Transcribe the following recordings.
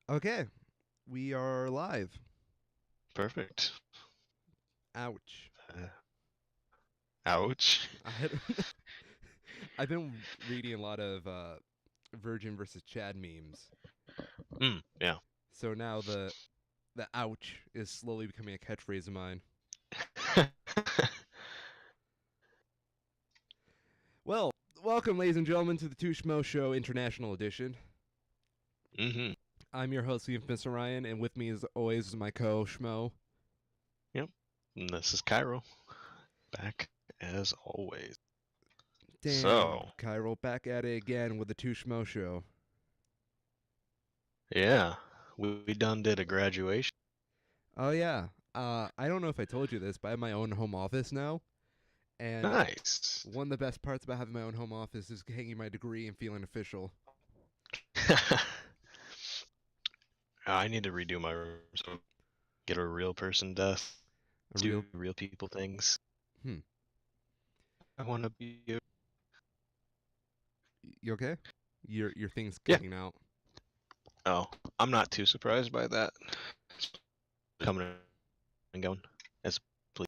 Okay, we are live. Perfect. Ouch. Uh, ouch. I I've been reading a lot of Virgin versus Chad memes, Yeah. so now the ouch is slowly becoming a catchphrase of mine. Well, welcome, ladies and gentlemen, to the Two Schmoes Show International Edition. hmm I'm your host, Mr. Ryan, and with me, as always, is my co-Schmo. Yep. And this is Cairo, back as always. Damn, So, Cairo, back at it again with the Two Schmo Show. yeah, we done did a graduation. Oh yeah, I don't know if I told you this, but I have my own home office now, and Nice. one of the best parts about having my own home office is hanging my degree and feeling official. I need to redo my room so get a real person desk, A do real real people things. hmm. I want to be. You okay? Your thing's Yeah. cutting out. Oh, I'm not too surprised by that. Coming and going. As please.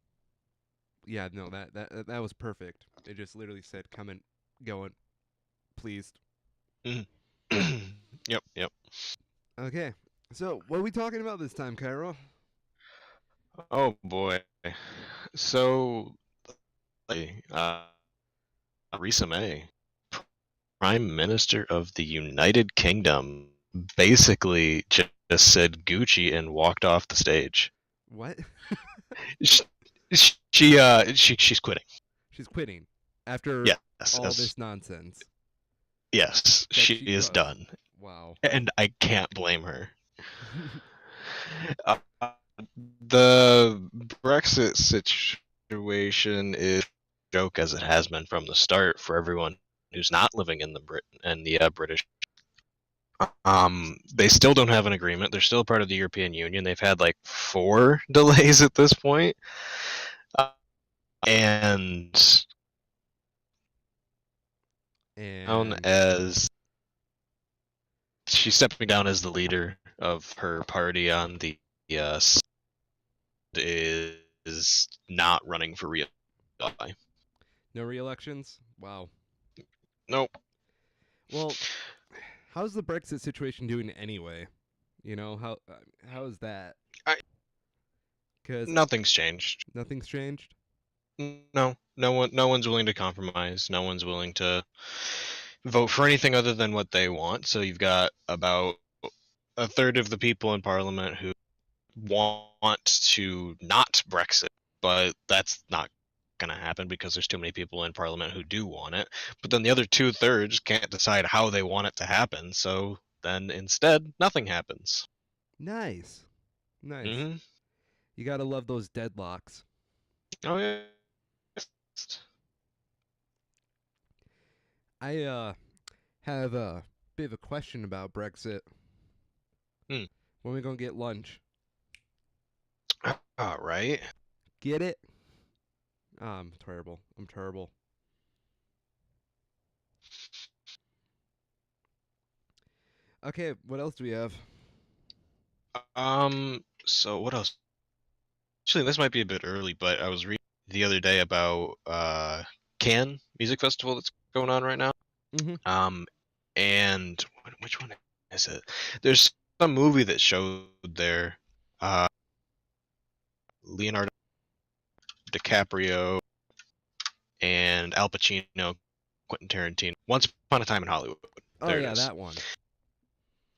Yeah, no, that was perfect. It just literally said comment going pleased. Mhm. Yep. Yep. Okay. So, what are we talking about this time, Cairo? Oh boy. So, uh, Theresa May, Prime Minister of the United Kingdom, basically just said Gucci and walked off the stage. What? Sh- she's quitting. She's quitting after Yes, all this nonsense yes, that she she is caused. done, Wow. and I can't blame her. Uh, the Brexit situation is a joke as it has been from the start for everyone who's not living in the British. They still don't have an agreement. They're still part of the European Union. They've had like four delays at this point. Uh, and down And as she's stepping down as the leader of her party on the uh, is not running for real. no re-elections? Wow. Nope. Well, how's the Brexit situation doing anyway? You know, how is that? I, Cuz nothing's changed. nothing's changed. No one's willing to compromise. No one's willing to vote for anything other than what they want. So you've got about a third of the people in Parliament who want to not Brexit, but that's not going to happen because there's too many people in Parliament who do want it. But then the other two-thirds can't decide how they want it to happen. So then instead, nothing happens. Nice. Nice. hmm You got to love those deadlocks. Oh yeah. I have a bit of a question about Brexit. Hmm. When are we going to get lunch? All right. Get it? I'm terrible. I'm terrible. Okay, what else do we have? So what else? Actually, this might be a bit early, but I was reading the other day about Cannes Music Festival that's going on right now. Mhm. Um, and which one is it? There's some movie that showed there. Uh, Leonardo DiCaprio and Al Pacino, Quentin Tarantino. Once Upon a Time in Hollywood. Oh There it yeah, is. that one.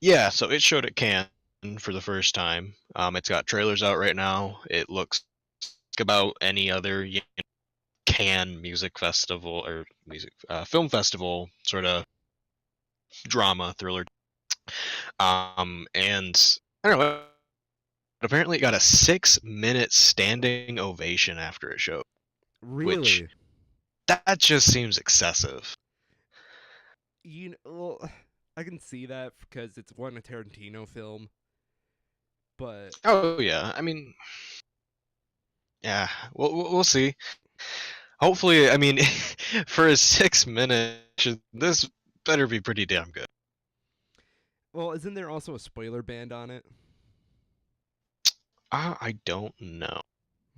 Yeah, so it showed at Cannes for the first time. It's got trailers out right now. It looks about any other Cannes music festival or music film festival sort of drama thriller. And I don't know. Apparently, it got a 6 minute standing ovation after it showed, which Really? that just seems excessive. Well, I can see that because it's one a Tarantino film, but Oh yeah, I mean, yeah, we'll see. Hopefully, I mean, for a 6 minute, this better be pretty damn good. Well, isn't there also a spoiler band on it? I don't know.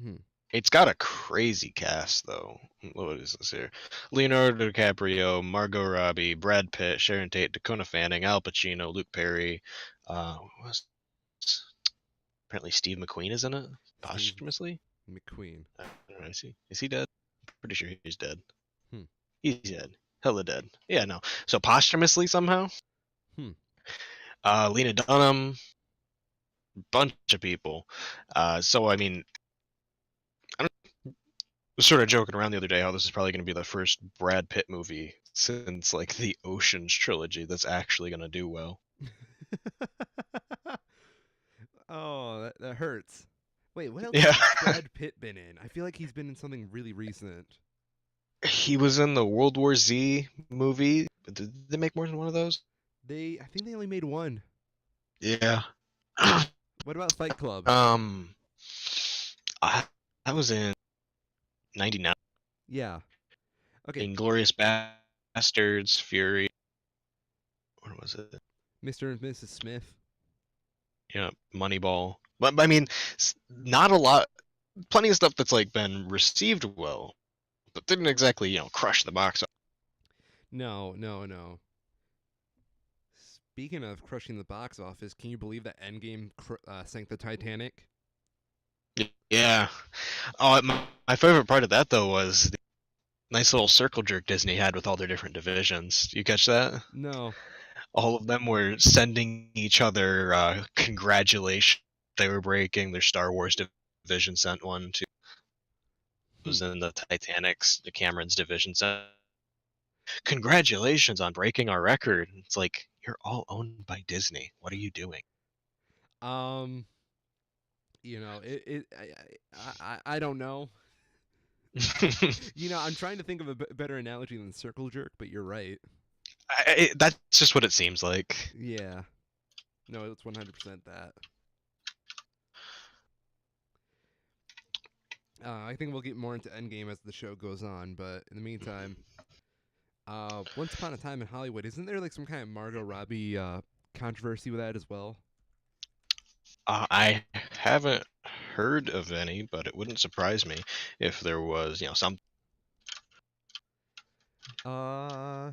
Hmm. It's got a crazy cast though. What is this here? Leonardo DiCaprio, Margot Robbie, Brad Pitt, Sharon Tate, Dakota Fanning, Al Pacino, Luke Perry. What was apparently Steve McQueen is in it Steve posthumously. McQueen. I don't know. Is he dead? Pretty sure he's dead. Hmm. He's dead. Hella dead. Yeah, no. So posthumously somehow. Hmm. Lena Dunham, bunch of people. So I mean, I was sort of joking around the other day how this is probably going to be the first Brad Pitt movie since like the Ocean's trilogy that's actually going to do well. Oh, that hurts. Wait, what else has Yeah, Brad Pitt been in? I feel like he's been in something really recent. he was in the World War Z movie. Did they make more than one of those? I think they only made one. Yeah. What about Fight Club? um, I I was in '99. Yeah. Okay, Inglorious Bastards, Fury. What was it? Mr. and Mrs. Smith. Yeah, Moneyball. But I mean, not a lot. Plenty of stuff that's like been received well, but didn't exactly crush the box. No, no, no. Speaking of crushing the box office, can you believe that Endgame sank the Titanic? Yeah. Oh, my favorite part of that though was the nice little circle jerk Disney had with all their different divisions. You catch that? No. All of them were sending each other congratulations. They were breaking. Their Star Wars division sent one to Hmm. was in the Titanic's, the Cameron's division sent. Congratulations on breaking our record. It's like you're all owned by Disney. What are you doing? Um, I don't know. I'm trying to think of a better analogy than circle jerk, but you're right. That's just what it seems like. Yeah. No, it's 100% that. I think we'll get more into Endgame as the show goes on, but in the meantime, Once Upon a Time in Hollywood, isn't there like some kind of Margot Robbie controversy with that as well? I haven't heard of any, but it wouldn't surprise me if there was, some. Uh,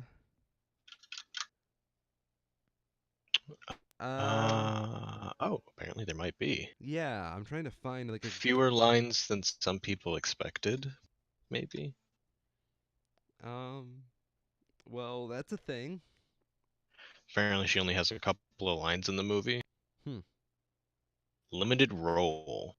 uh, Oh, apparently there might be yeah, I'm trying to find like a fewer lines than some people expected. Maybe. um. Well, that's a thing. Apparently, she only has a couple of lines in the movie. Hmm. Limited role.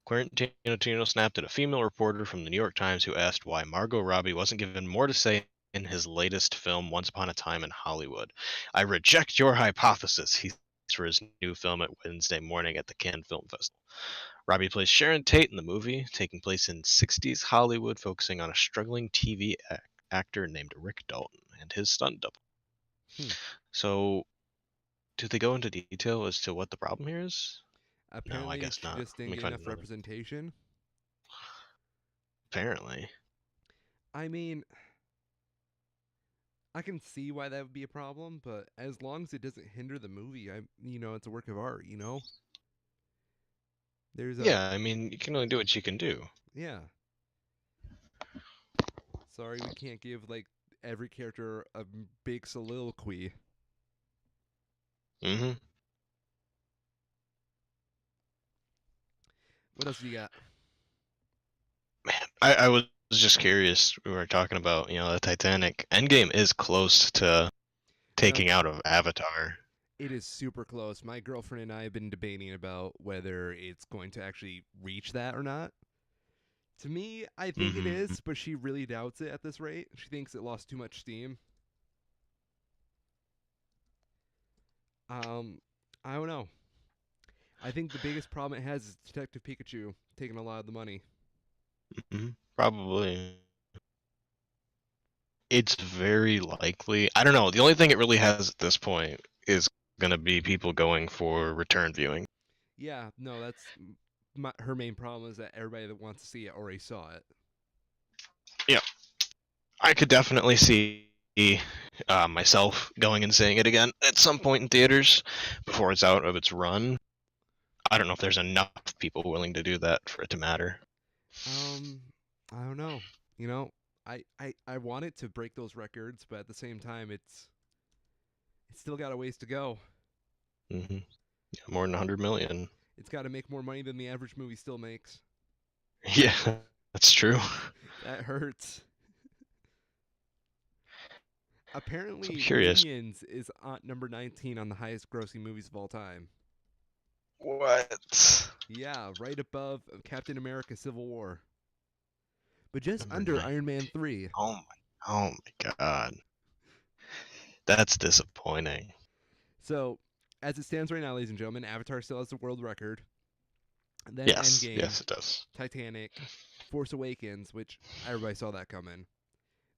Quentin Tarantino snapped at a female reporter from the New York Times who asked why Margot Robbie wasn't given more to say in his latest film, Once Upon a Time in Hollywood. I reject your hypothesis, he said for his new film at Wednesday morning at the Cannes Film Festival. Robbie plays Sharon Tate in the movie, taking place in 60s Hollywood, focusing on a struggling TV actor named Rick Dalton and his stunt double. Hmm. So, do they go into detail as to what the problem here is? No, I Apparently, guess she not. just Let didn't me get find enough another. representation. Apparently. I mean, I can see why that would be a problem, but as long as it doesn't hinder the movie, it's a work of art. There's a Yeah, I mean, you can only do what you can do. yeah. Sorry, we can't give like every character a big soliloquy. Hmm. What else do you got? Man, I was just curious. We were talking about, the Titanic. Endgame is close to No, taking out of Avatar. it is super close. My girlfriend and I have been debating about whether it's going to actually reach that or not. To me, I think it Hmm. is, but she really doubts it at this rate. She thinks it lost too much steam. Um, I don't know. I think the biggest problem it has is Detective Pikachu taking a lot of the money. Hmm. Probably. It's very likely. I don't know. The only thing it really has at this point is going to be people going for return viewing. Yeah, no, that's her main problem is that everybody that wants to see it already saw it. Yeah, I could definitely see. myself going and seeing it again at some point in theaters before it's out of its run. I don't know if there's enough people willing to do that for it to matter. Um, I don't know. You know, I want it to break those records, but at the same time, it's still got a ways to go. Yeah, more than 100 million. It's got to make more money than the average movie still makes. Yeah, that's true. That hurts. So I'm Apparently, curious. Minions is on number 19 on the highest grossing movies of all time. What? Yeah, right above Captain America Civil War. But just Number under Iron Man 19. 3. Oh my god. That's disappointing. So, as it stands right now, ladies and gentlemen, Avatar still has the world record. Then Yes, Endgame, yes, it does. Titanic, Force Awakens, which everybody saw that coming.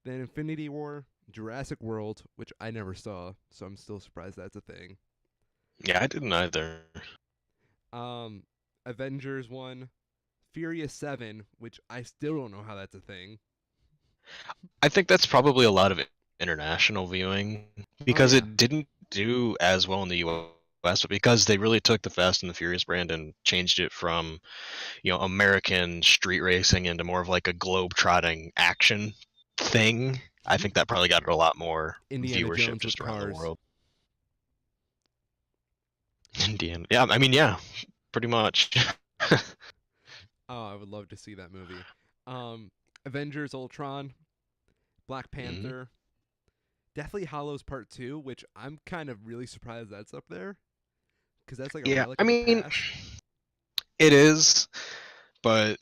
Then Infinity War, Jurassic World, which I never saw, so I'm still surprised that's a thing. Yeah, I didn't either. Um, Avengers 1, Furious 7, which I still don't know how that's a thing. I think that's probably a lot of international viewing Oh, because yeah. it didn't do as well in the US, but because they really took the Fast and the Furious brand and changed it from, American street racing into more of like a globe-trotting action thing. I Hmm. think that probably got it a lot more Indiana viewership Jones with just around the cars. world. Indian. Yeah, I mean, yeah, pretty much. Oh, I would love to see that movie. Um, Avengers Ultron, Black Mhm. Panther, Deathly Hollows Part 2, which I'm kind of really surprised that's up there because that's like a Yeah, relic I of the mean, past. it is, but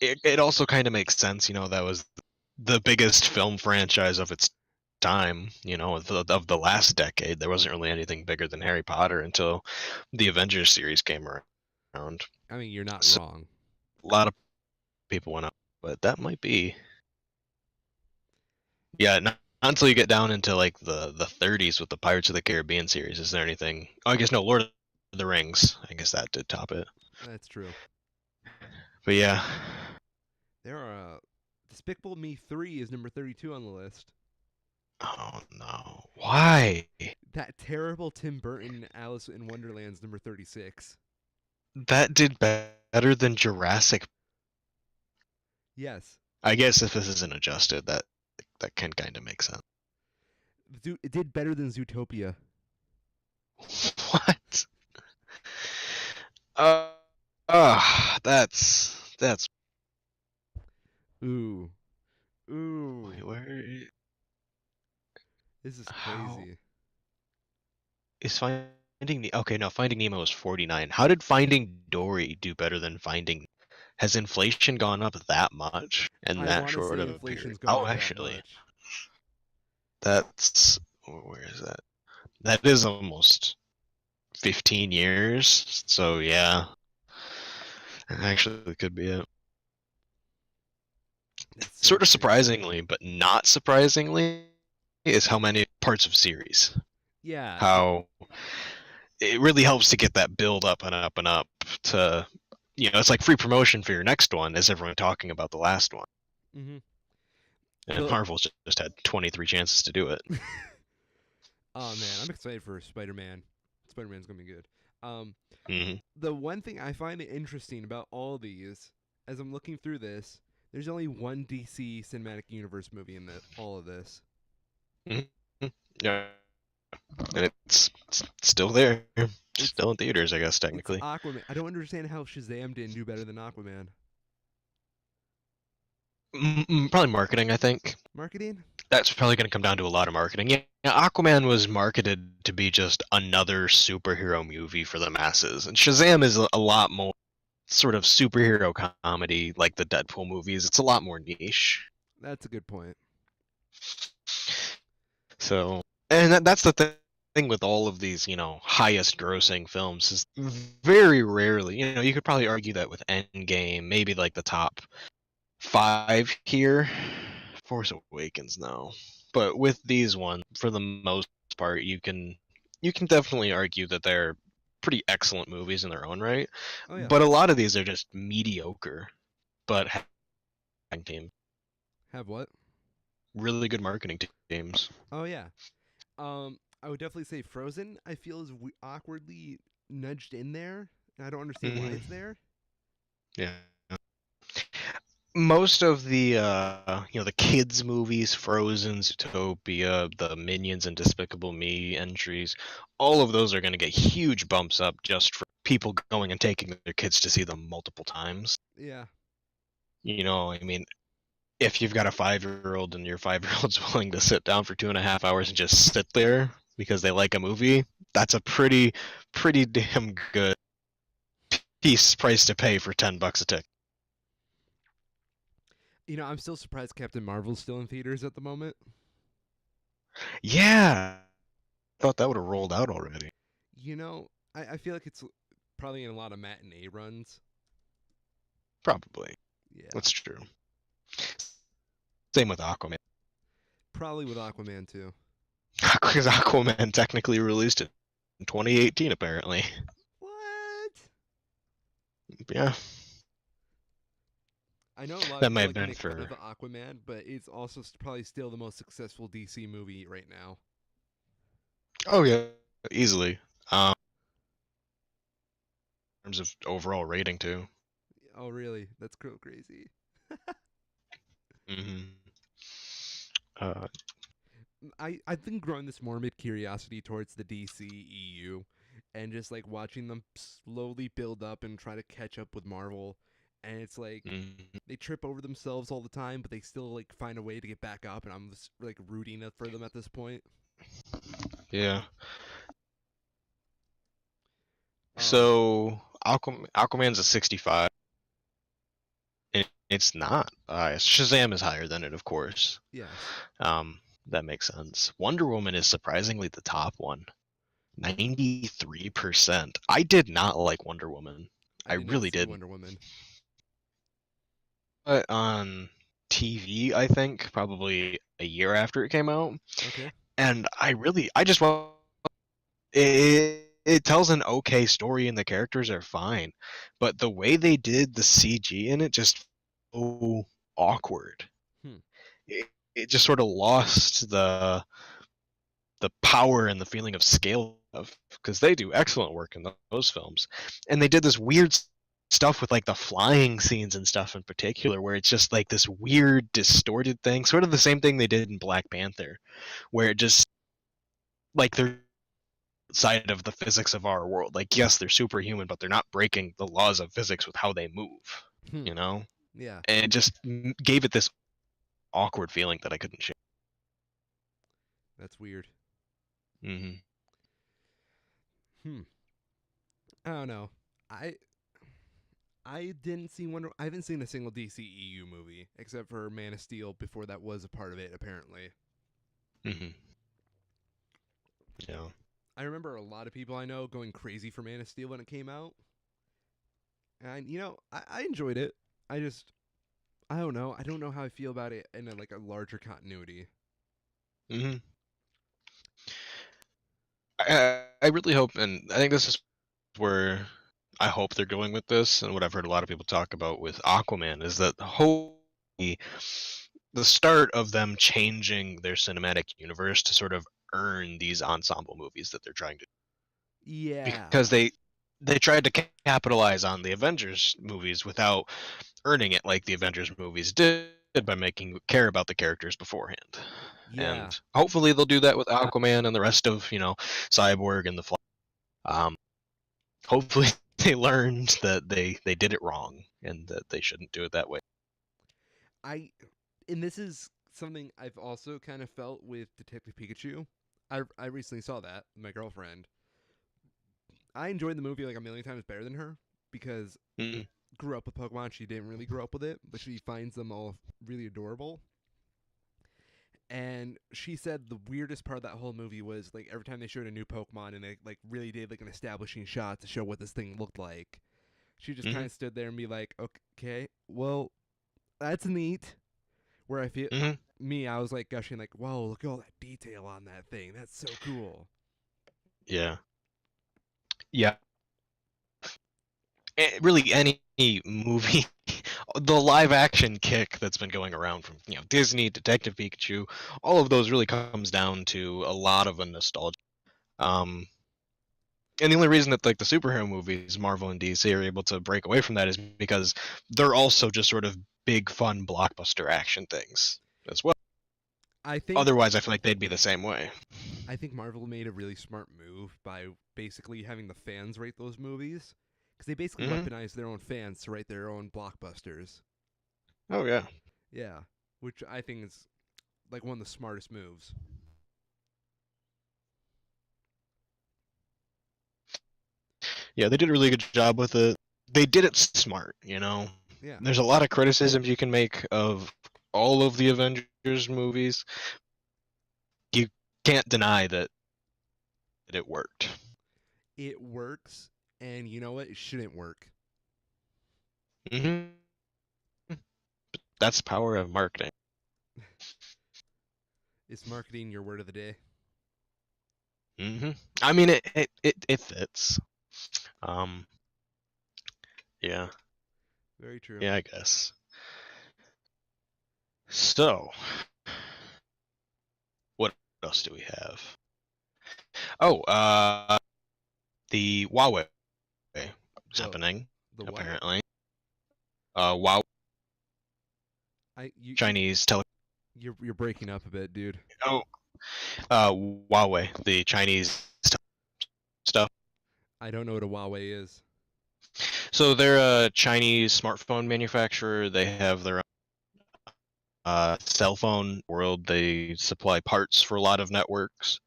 it also kind of makes sense. That was the biggest film franchise of its time. Of the last decade, there wasn't really anything bigger than Harry Potter until the Avengers series came around. I mean, you're not So wrong. a lot of people went up, but that might be, yeah. Not until you get down into like the 30s with the Pirates of the Caribbean series. Is there anything? Oh, I guess no. Lord of the Rings. I guess that did top it. That's true. But yeah. There are Despicable Me 3 is number 32 on the list. Oh no. Why? That terrible Tim Burton Alice in Wonderland's number 36. That did better than Jurassic. Yes. I guess if this isn't adjusted, that can kind of make sense. It did better than Zootopia. What? Uh, that's Ooh. Ooh. wait, where This is how crazy. is okay, no, Finding Nemo was 49. How did Finding Dory do better than Finding? Has inflation gone up that much in I that want to short say of a period? inflation's gone Oh, up that actually, much. that's where is that? That is almost 15 years. So yeah, actually could be it. That's so Sort of crazy. surprisingly, but not surprisingly, is how many parts of series. Yeah. How it really helps to get that build up and up and up to, it's like free promotion for your next one, is everyone talking about the last one. Hmm. And The Marvel's just had 23 chances to do it. Oh man, I'm excited for Spider-Man. Spider-Man's gonna be good. Um, Hmm. the one thing I find interesting about all these, as I'm looking through this, there's only one DC Cinematic Universe movie in all of this. Hmm. Yeah, and it's still there, It's still in theaters, I guess it's technically. Aquaman. I don't understand how Shazam didn't do better than Aquaman. Probably marketing, I think. Marketing? That's probably going to come down to a lot of marketing. Yeah, Aquaman was marketed to be just another superhero movie for the masses, and Shazam is a lot more sort of superhero comedy, like the Deadpool movies. It's a lot more niche. That's a good point. So, and that's the thing with all of these, highest grossing films is very rarely, you could probably argue that with Endgame, maybe like the top five here. Force Awakens, no. But with these ones, for the most part, you can definitely argue that they're pretty excellent movies in their own right. Oh yeah. But a lot of these are just mediocre. But team. Have what? really good marketing teams. Oh yeah. I would definitely say Frozen. I feel is awkwardly nudged in there, and I don't understand why Hmm. it's there. Yeah. Most of the the kids movies, Frozen, Zootopia, the Minions and Despicable Me entries, all of those are going to get huge bumps up just for people going and taking their kids to see them multiple times. Yeah. I mean, if you've got a 5-year-old and your 5-year-old's willing to sit down for 2.5 hours and just sit there because they like a movie, that's a pretty damn good price to pay for $10 a ticket. I'm still surprised Captain Marvel's still in theaters at the moment. Yeah, thought that would have rolled out already. I feel like it's probably in a lot of matinee runs. Probably. Yeah. That's true. Same with Aquaman. Probably with Aquaman too. Because Aquaman technically released it in 2018, apparently. What? Yeah, I know a lot of that might people have like to been make fun of for. Aquaman, but it's also probably still the most successful DC movie right now. Oh yeah, easily. In terms of overall rating too. Oh, really? That's crazy. Hmm. Uh, I've been growing this morbid curiosity towards the DC EU, and just like watching them slowly build up and try to catch up with Marvel, and it's like mhm. they trip over themselves all the time, but they still like find a way to get back up, and I'm just like rooting for them at this point. Yeah. Um, So Aquaman's a 65. And it's not. Shazam is higher than it, of course. yes, That makes sense. Wonder Woman is surprisingly the top one. 93%. I did not like Wonder Woman. I I did not really see didn't. Wonder Woman. But on TV, I think, probably a year after it came out. Okay. And I just want. It tells an okay story and the characters are fine. But the way they did the CG in it just so awkward. Hmm. It just sort of lost the power and the feeling of scale of because they do excellent work in those films, and they did this weird stuff with like the flying scenes and stuff in particular, where it's just like this weird distorted thing, sort of the same thing they did in Black Panther, where it just like they're side of the physics of our world. Like yes, they're superhuman, but they're not breaking the laws of physics with how they move, Hmm. you know. Yeah, And it just gave it this awkward feeling that I couldn't shake. that's weird. Hmm. Hmm. I don't know. I I didn't see Wonder. I haven't seen a single DC EU movie except for Man of Steel. Before that was a part of it, apparently. Hmm. Yeah. I remember a lot of people I know going crazy for Man of Steel when it came out, and I enjoyed it. I just I don't know. I don't know how I feel about it in like a larger continuity. Hmm. I really hope, and I think this is where I hope they're going with this, and what I've heard a lot of people talk about with Aquaman is that hopefully the start of them changing their cinematic universe to sort of earn these ensemble movies that they're trying to, Yeah, because they tried to capitalize on the Avengers movies without earning it like the Avengers movies did by making you care about the characters beforehand. yeah. And hopefully they'll do that with Aquaman and the rest of, Cyborg and the Flash. Um, hopefully they learned that they did it wrong and that they shouldn't do it that way. I and this is something I've also kind of felt with Detective Pikachu. I recently saw that with my girlfriend. I enjoyed the movie like a million times better than her because Mm, grew up with Pokemon. She didn't really grow up with it, but she finds them all really adorable. And she said the weirdest part of that whole movie was like every time they showed a new Pokemon and they like really did like an establishing shot to show what this thing looked like. She just kind mhm, of stood there and be like, "Okay, well, that's neat." Where I feel mhm. me, I was like gushing, like, "Whoa, look at all that detail on that thing. That's so cool." Yeah, yeah. Really, any movie, the live action kick that's been going around from Disney, Detective Pikachu, all of those really comes down to a lot of a nostalgia. Um, and the only reason that like the superhero movies, Marvel and DC, are able to break away from that is because they're also just sort of big, fun blockbuster action things as well. I think Otherwise, I feel like they'd be the same way. I think Marvel made a really smart move by basically having the fans rate those movies because they basically Hmm. weaponized their own fans to write their own blockbusters. Oh yeah, Yeah, which I think is like one of the smartest moves. yeah, they did a really good job with it. They did it smart. Yeah, There's a lot of criticisms you can make of all of the Avengers movies. You can't deny that it worked. it works, and you know what? It shouldn't work. Hmm. That's the power of marketing. Is marketing your word of the day? Hmm. I mean, it fits. Um, yeah, Very true. yeah, I guess. So, what else do we have? Oh, the Huawei is The happening the what? apparently. Huawei, I you Chinese tele. you're breaking up a bit, dude. Oh, Huawei, the Chinese stuff. I don't know what a Huawei is. So they're a Chinese smartphone manufacturer. They have their cell phone world. They supply parts for a lot of networks.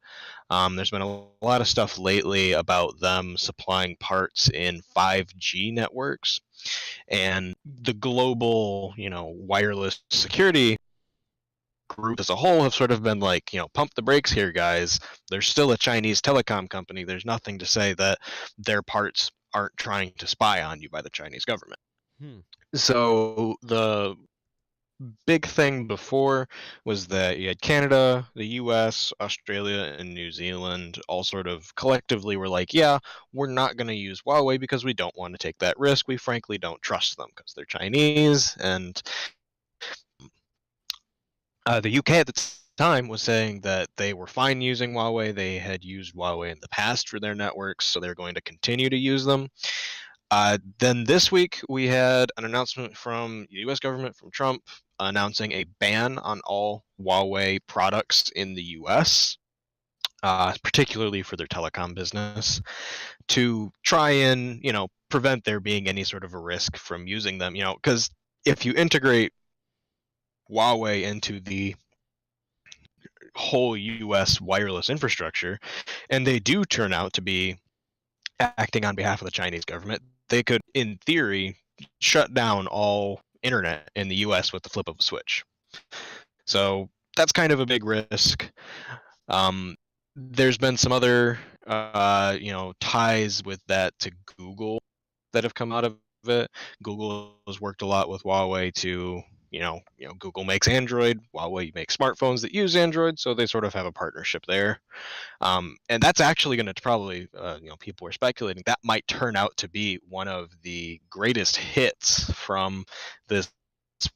There's been a lot of stuff lately about them supplying parts in 5G networks, and the global, wireless security group as a whole have sort of been like, pump the brakes here, guys. There's still a Chinese telecom company. There's nothing to say that their parts aren't trying to spy on you by the Chinese government. Hmm. So the big thing before was that you had Canada, the US, Australia, and New Zealand all sort of collectively were like, yeah, we're not going to use Huawei because we don't want to take that risk. We frankly don't trust them because they're Chinese. And the UK at the time was saying that they were fine using Huawei. They had used Huawei in the past for their networks, so they're going to continue to use them. Then this week we had an announcement from the U.S. government, from Trump, announcing a ban on all Huawei products in the U.S., particularly for their telecom business, to try and prevent there being any sort of a risk from using them. Because if you integrate Huawei into the whole U.S. wireless infrastructure, and they do turn out to be acting on behalf of the Chinese government, they could, in theory, shut down all internet in the U.S. with the flip of a switch. So that's kind of a big risk. There's been some other, ties with that to Google that have come out of it. Google has worked a lot with Huawei to, Google makes Android, Huawei makes smartphones that use Android, so they sort of have a partnership there. And that's actually going to probably, people are speculating that might turn out to be one of the greatest hits from this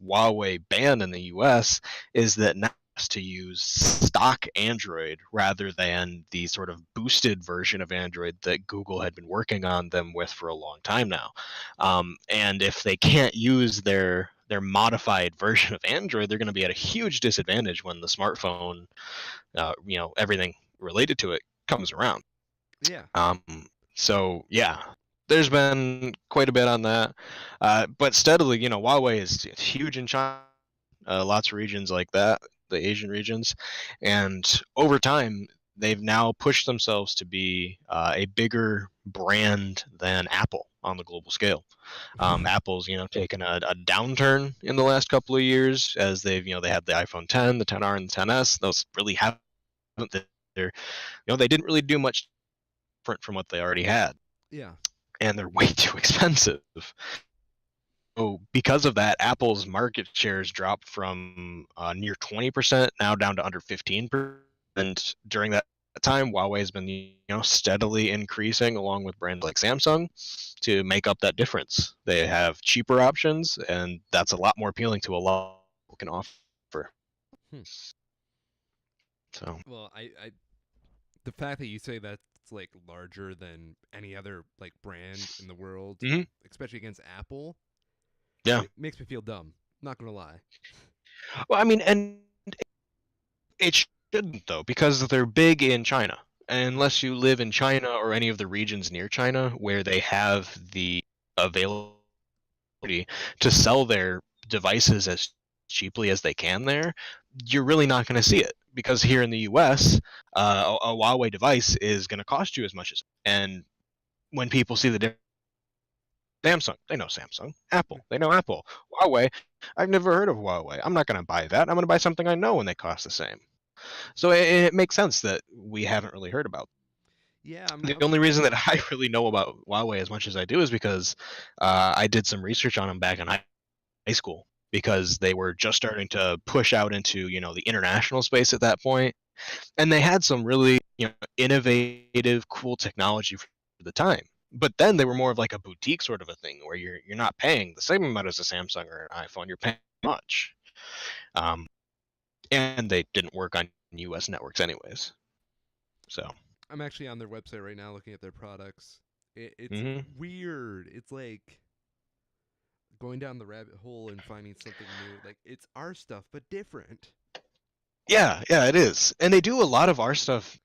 Huawei ban in the US, is that now to use stock Android rather than the sort of boosted version of Android that Google had been working on them with for a long time now. And if they can't use their modified version of Android, they're going to be at a huge disadvantage when the smartphone, everything related to it comes around. Yeah. Um, so yeah, there's been quite a bit on that, but steadily, Huawei is huge in China, lots of regions like that, the Asian regions, and over time they've now pushed themselves to be a bigger brand than Apple on the global scale. Apple's taken a downturn in the last couple of years as they've they had the iPhone 10, the 10R, and the 10s. Those really haven't. They're they didn't really do much different from what they already had, Yeah. and they're way too expensive. So because of that, Apple's market shares dropped from near 20% now down to under 15%. And during that time, Huawei has been steadily increasing along with brands like Samsung to make up that difference. They have cheaper options, and that's a lot more appealing to a lot of people can offer. Hmm. So, Well, the fact that you say that's like larger than any other like brand in the world, mhm, especially against Apple, yeah. makes me feel dumb. Not gonna lie. Well, I mean, and it shouldn't though, because they're big in China. Unless you live in China or any of the regions near China where they have the availability to sell their devices as cheaply as they can there, you're really not going to see it. Because here in the US, a Huawei device is going to cost you as much as. And when people see the difference, Samsung, they know Samsung. Apple, they know Apple. Huawei, I've never heard of Huawei. I'm not going to buy that. I'm going to buy something I know when they cost the same. So it makes sense that we haven't really heard about. Yeah, The only reason that I really know about Huawei as much as I do is because I did some research on them back in high school because they were just starting to push out into the international space at that point, and they had some really innovative, cool technology for the time. But then they were more of like a boutique sort of a thing where you're not paying the same amount as a Samsung or an iPhone. You're paying much, um, and they didn't work on U.S. networks anyways. So. I'm actually on their website right now looking at their products. It's Mhm. weird. It's like going down the rabbit hole and finding something new. Like it's our stuff but different. Yeah, yeah, it is, and they do a lot of our stuff,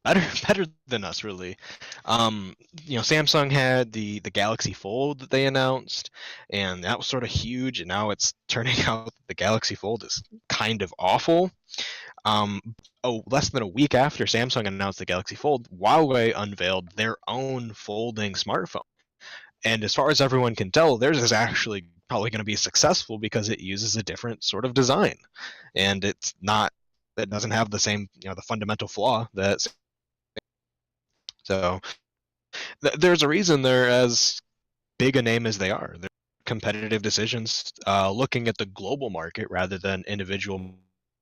better better than us, really. Um, Samsung had the Galaxy Fold that they announced, and that was sort of huge. And now it's turning out that the Galaxy Fold is kind of awful. Um, less than a week after Samsung announced the Galaxy Fold, Huawei unveiled their own folding smartphone. And as far as everyone can tell, theirs is actually probably going to be successful because it uses a different sort of design, and it doesn't have the same the fundamental flaw that. So there's a reason they're as big a name as they are. They're competitive decisions, looking at the global market rather than individual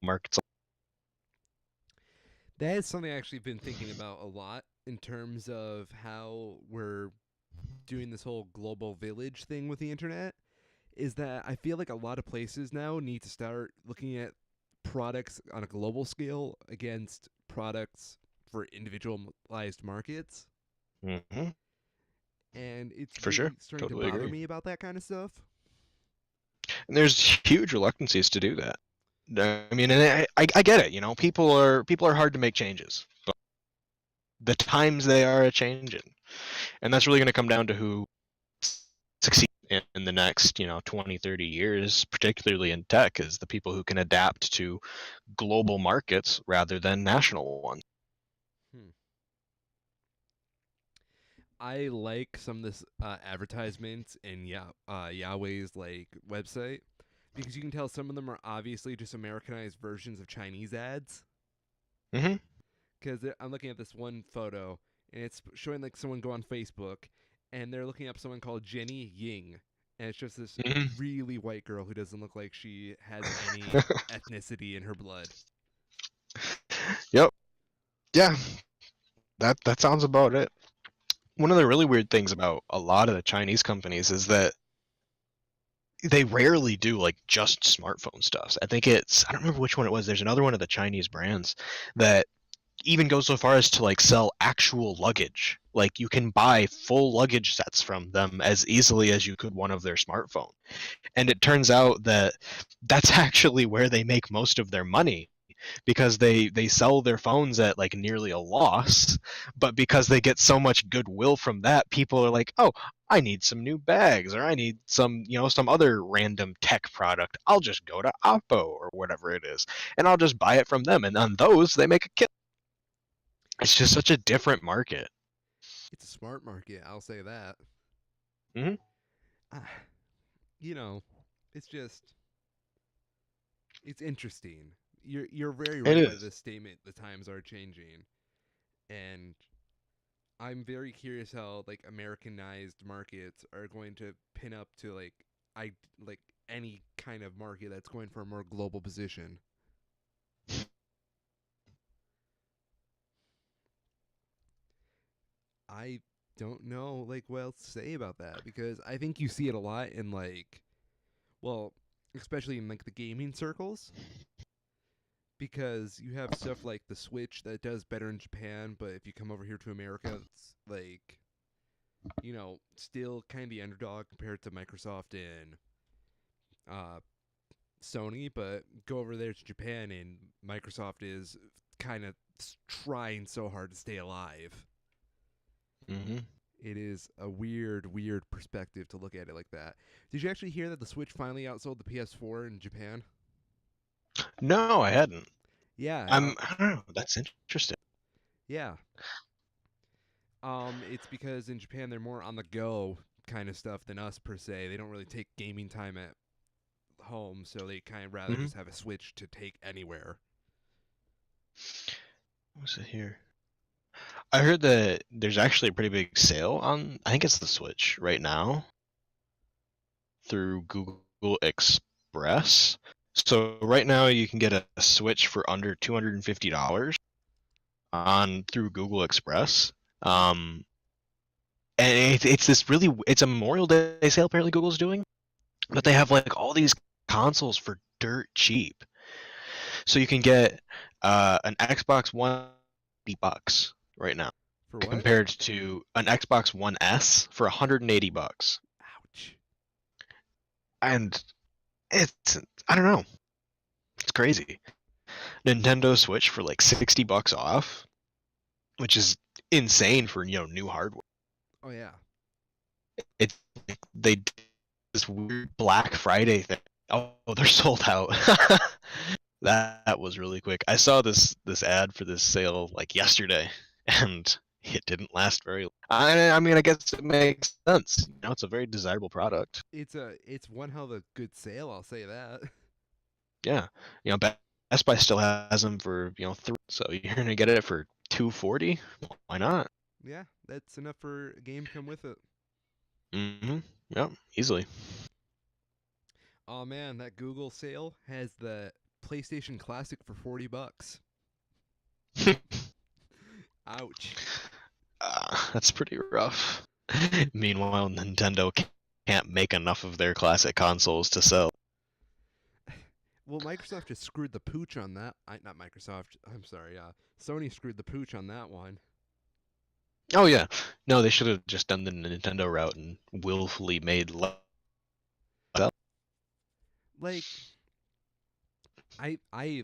markets. That is something I've actually been thinking about a lot in terms of how we're doing this whole global village thing with the internet. Is that I feel like a lot of places now need to start looking at products on a global scale against products for individualized markets. Hmm. And it's For sure, really starting to totally bother agree. me about that kind of stuff. And there's huge reluctancies to do that. I mean, and I get it. People are hard to make changes, but the times they are a changing, and that's really going to come down to who succeed in the next 20, 30 years, particularly in tech, is the people who can adapt to global markets rather than national ones. Hmm. I like some of this advertisements in Yahweh's like website because you can tell some of them are obviously just Americanized versions of Chinese ads. Hmm. Because I'm looking at this one photo and it's showing like someone go on Facebook and they're looking up someone called Jenny Ying, and it's just this Hmm. really white girl who doesn't look like she has any ethnicity in her blood. Yep. Yeah, that sounds about it. One of the really weird things about a lot of the Chinese companies is that they rarely do like just smartphone stuff. I don't remember which one it was. There's another one of the Chinese brands that even goes so far as to like sell actual luggage. Like you can buy full luggage sets from them as easily as you could one of their smartphone. And it turns out that that's actually where they make most of their money because they sell their phones at like nearly a loss, but because they get so much goodwill from that, people are like, "Oh, I need some new bags or I need some other random tech product. I'll just go to Oppo or whatever it is and I'll just buy it from them." And on those, they make a kill. It's just such a different market. It's a smart market, I'll say that. Hmm. Ah, you know, it's just it's interesting. You're very It right by is. this statement. The times are changing, and I'm very curious how like Americanized markets are going to pin up to I like any kind of market that's going for a more global position. I don't know like what else to say about that because I think you see it a lot in like, well, especially in like the gaming circles because you have stuff like the Switch that does better in Japan, but if you come over here to America, it's like, still kind of the underdog compared to Microsoft and uh, Sony. But go over there to Japan, and Microsoft is kind of trying so hard to stay alive. Hmm. It is a weird, weird perspective to look at it like that. Did you actually hear that the Switch finally outsold the PS4 in Japan? No, I hadn't. Yeah, I don't know. That's interesting. yeah. It's because in Japan they're more on the go kind of stuff than us per se. They don't really take gaming time at home, so they kind of rather Hmm. just have a Switch to take anywhere. What's it here? I heard that there's actually a pretty big sale on, I think it's the Switch right now through Google Express. So right now you can get a Switch for under $250 on through Google Express. Um, and it's this really, it's a Memorial Day sale apparently Google's doing, but they Mm-hmm. have like all these consoles for dirt cheap. So you can get an Xbox One $80 right now, For what? compared to an Xbox One S for $180. Ouch. And it's, I don't know, it's crazy. Nintendo Switch for like $60 off, which is insane for new hardware. Oh yeah. It's they did this weird Black Friday thing. Oh, they're sold out. That was really quick. I saw this ad for this sale like yesterday, and it didn't last very long. I mean, I guess it makes sense. It's a very desirable product. It's one hell of a good sale. I'll say that. Yeah, Best Buy still has them for three, so you're gonna get it for 240. Why not? Yeah, that's enough for a game come with it. Mm-hmm. Yep, easily. Oh man, that Google sale has the PlayStation Classic for $40. Ouch. That's pretty rough. Meanwhile, Nintendo can't make enough of their classic consoles to sell. Well, Microsoft just screwed the pooch on that. Not Microsoft. I'm sorry. Sony screwed the pooch on that one. Oh yeah, no, they should have just done the Nintendo route and willfully made less. Like, I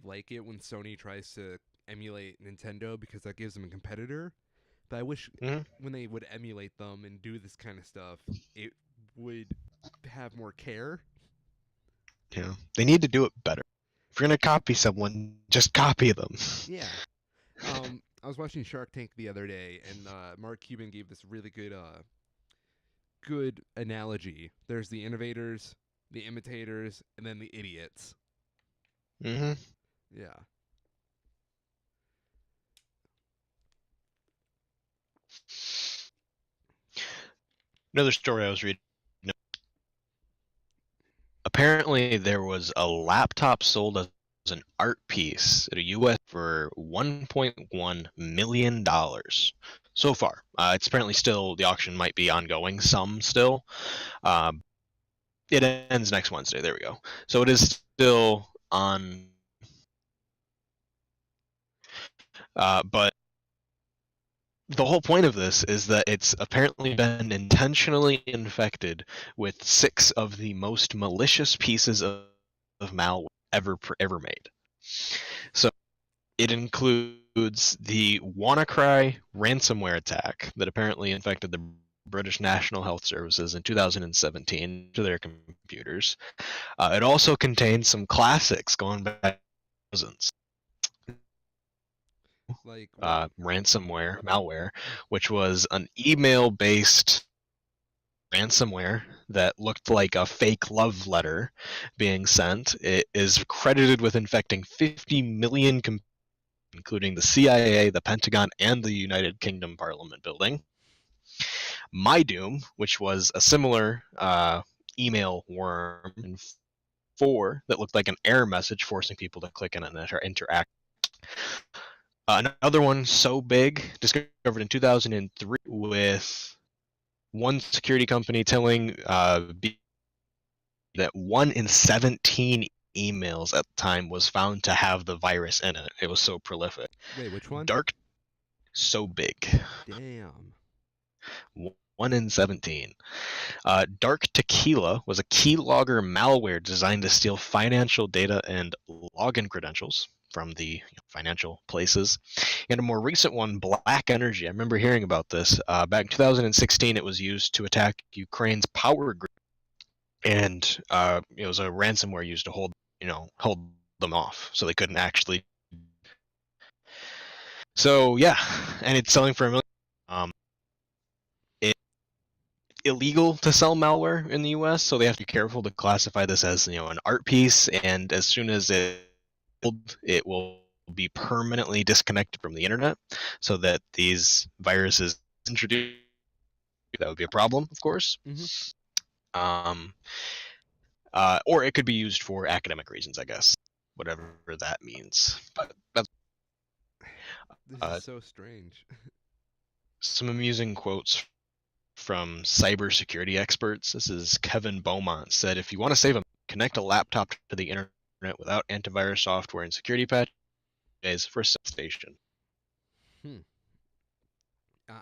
like it when Sony tries to emulate Nintendo because that gives them a competitor. But I wish Hmm. when they would emulate them and do this kind of stuff, it would have more care. They need to do it better. If you're gonna copy someone, just copy them. Yeah. I was watching Shark Tank the other day, and Mark Cuban gave this really good analogy. There's the innovators, the imitators, and then the idiots. Hmm. Yeah. Another story I was reading. Apparently, there was a laptop sold as an art piece at a U.S. for $1.1 million so far. It's apparently still, the auction might be ongoing some still. Um, it ends next Wednesday. There we go. So it is still on, but the whole point of this is that it's apparently been intentionally infected with six of the most malicious pieces of malware ever made. So it includes the WannaCry ransomware attack that apparently infected the British National Health Services in 2017 to their computers. It also contains some classics going back thousands. Like what? Ransomware malware, which was an email-based ransomware that looked like a fake love letter being sent. It is credited with infecting 50 million including the CIA, the Pentagon, and the United Kingdom Parliament building. My Doom, which was a similar email worm in 4 that looked like an error message forcing people to click in and interact. Another one so big, discovered in 2003, with one security company telling that 1 in 17 emails at the time was found to have the virus in it. It was so prolific. Wait, which one? Dark, so big. Damn. 1 in 17. Dark Tequila was a keylogger malware designed to steal financial data and login credentials from the financial places. And a more recent one, Black Energy. I remember hearing about this. Back in 2016, it was used to attack Ukraine's power grid, and it was a ransomware used to hold them off, so they couldn't actually. So yeah, and it's selling for $1 million. It's illegal to sell malware in the U.S., so they have to be careful to classify this as an art piece, and as soon as it will be permanently disconnected from the internet, so that these viruses introduced. That would be a problem, of course. Hmm. Um, or it could be used for academic reasons, I guess, whatever that means. But that's This is uh, so strange. some amusing quotes from cybersecurity experts. This is Kevin Beaumont said, "If you want to save them, connect a laptop to the internet without antivirus software and security patches for a station." Hmm.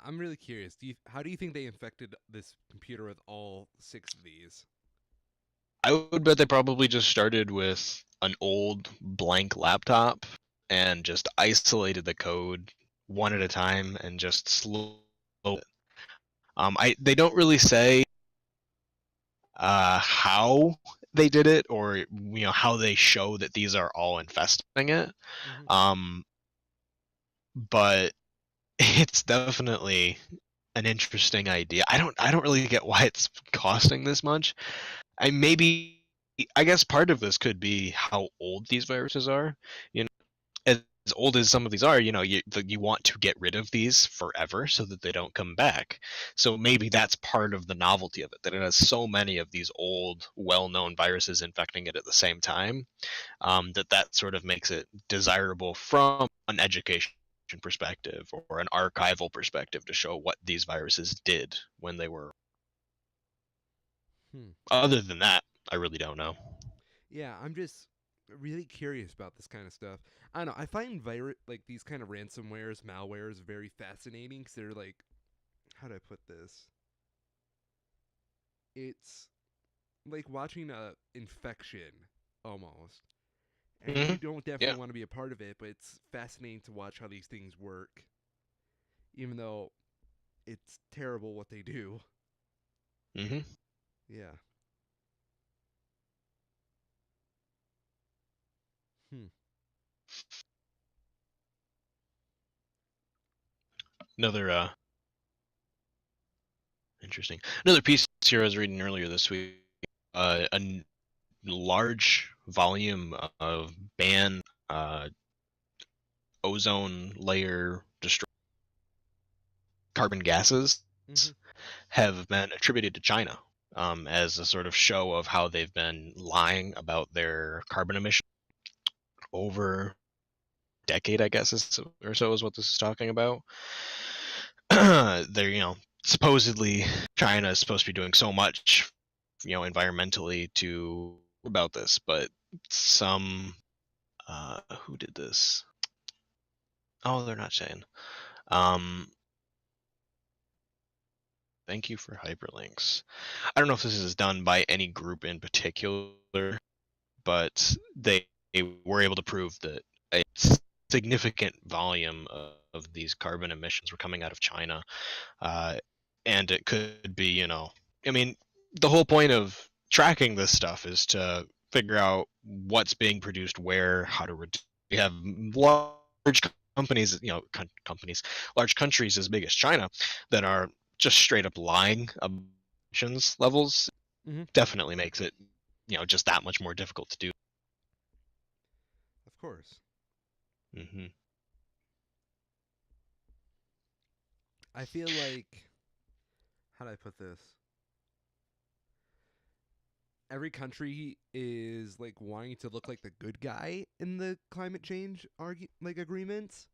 I'm really curious. How do you think they infected this computer with all six of these? I would bet they probably just started with an old blank laptop and just isolated the code one at a time and just slow. They don't really say how they did it, or how they show that these are all infesting it. Hmm. Um, but it's definitely an interesting idea. I don't really get why it's costing this much. I guess part of this could be how old these viruses are. You know, as old as some of these are, you want to get rid of these forever so that they don't come back. So maybe that's part of the novelty of it, that it has so many of these old, well-known viruses infecting it at the same time, that sort of makes it desirable from an education perspective or an archival perspective to show what these viruses did when they were. Hmm. Other than that, I really don't know. Yeah, I'm just really curious about this kind of stuff. I don't know. I find like these kind of ransomwares, malwares, very fascinating because they're like, how do I put this? It's like watching a infection almost, and Hmm. you don't Yeah. definitely want to be a part of it, but it's fascinating to watch how these things work, even though it's terrible what they do. Hmm. Yeah. Hmm. Another interesting. Another piece here I was reading earlier this week. A large volume of banned uh, ozone layer carbon gases Hmm. have been attributed to China, as a sort of show of how they've been lying about their carbon emissions over a decade, I guess, or so is what this is talking about. They're, supposedly China is supposed to be doing so much, environmentally to about this, but some who did this? Oh, they're not saying. Um, Thank you for hyperlinks. I don't know if this is done by any group in particular, but they were able to prove that a significant volume of these carbon emissions were coming out of China, uh, and it could be, I mean, the whole point of tracking this stuff is to figure out what's being produced where, how to reduce. We have large companies, companies, large countries as big as China that are just straight up lying about emissions levels. Hmm. Definitely makes it, just that much more difficult to do. Of course. Hmm. I feel like, how do I put this? Every country is like wanting to look like the good guy in the climate change agreements,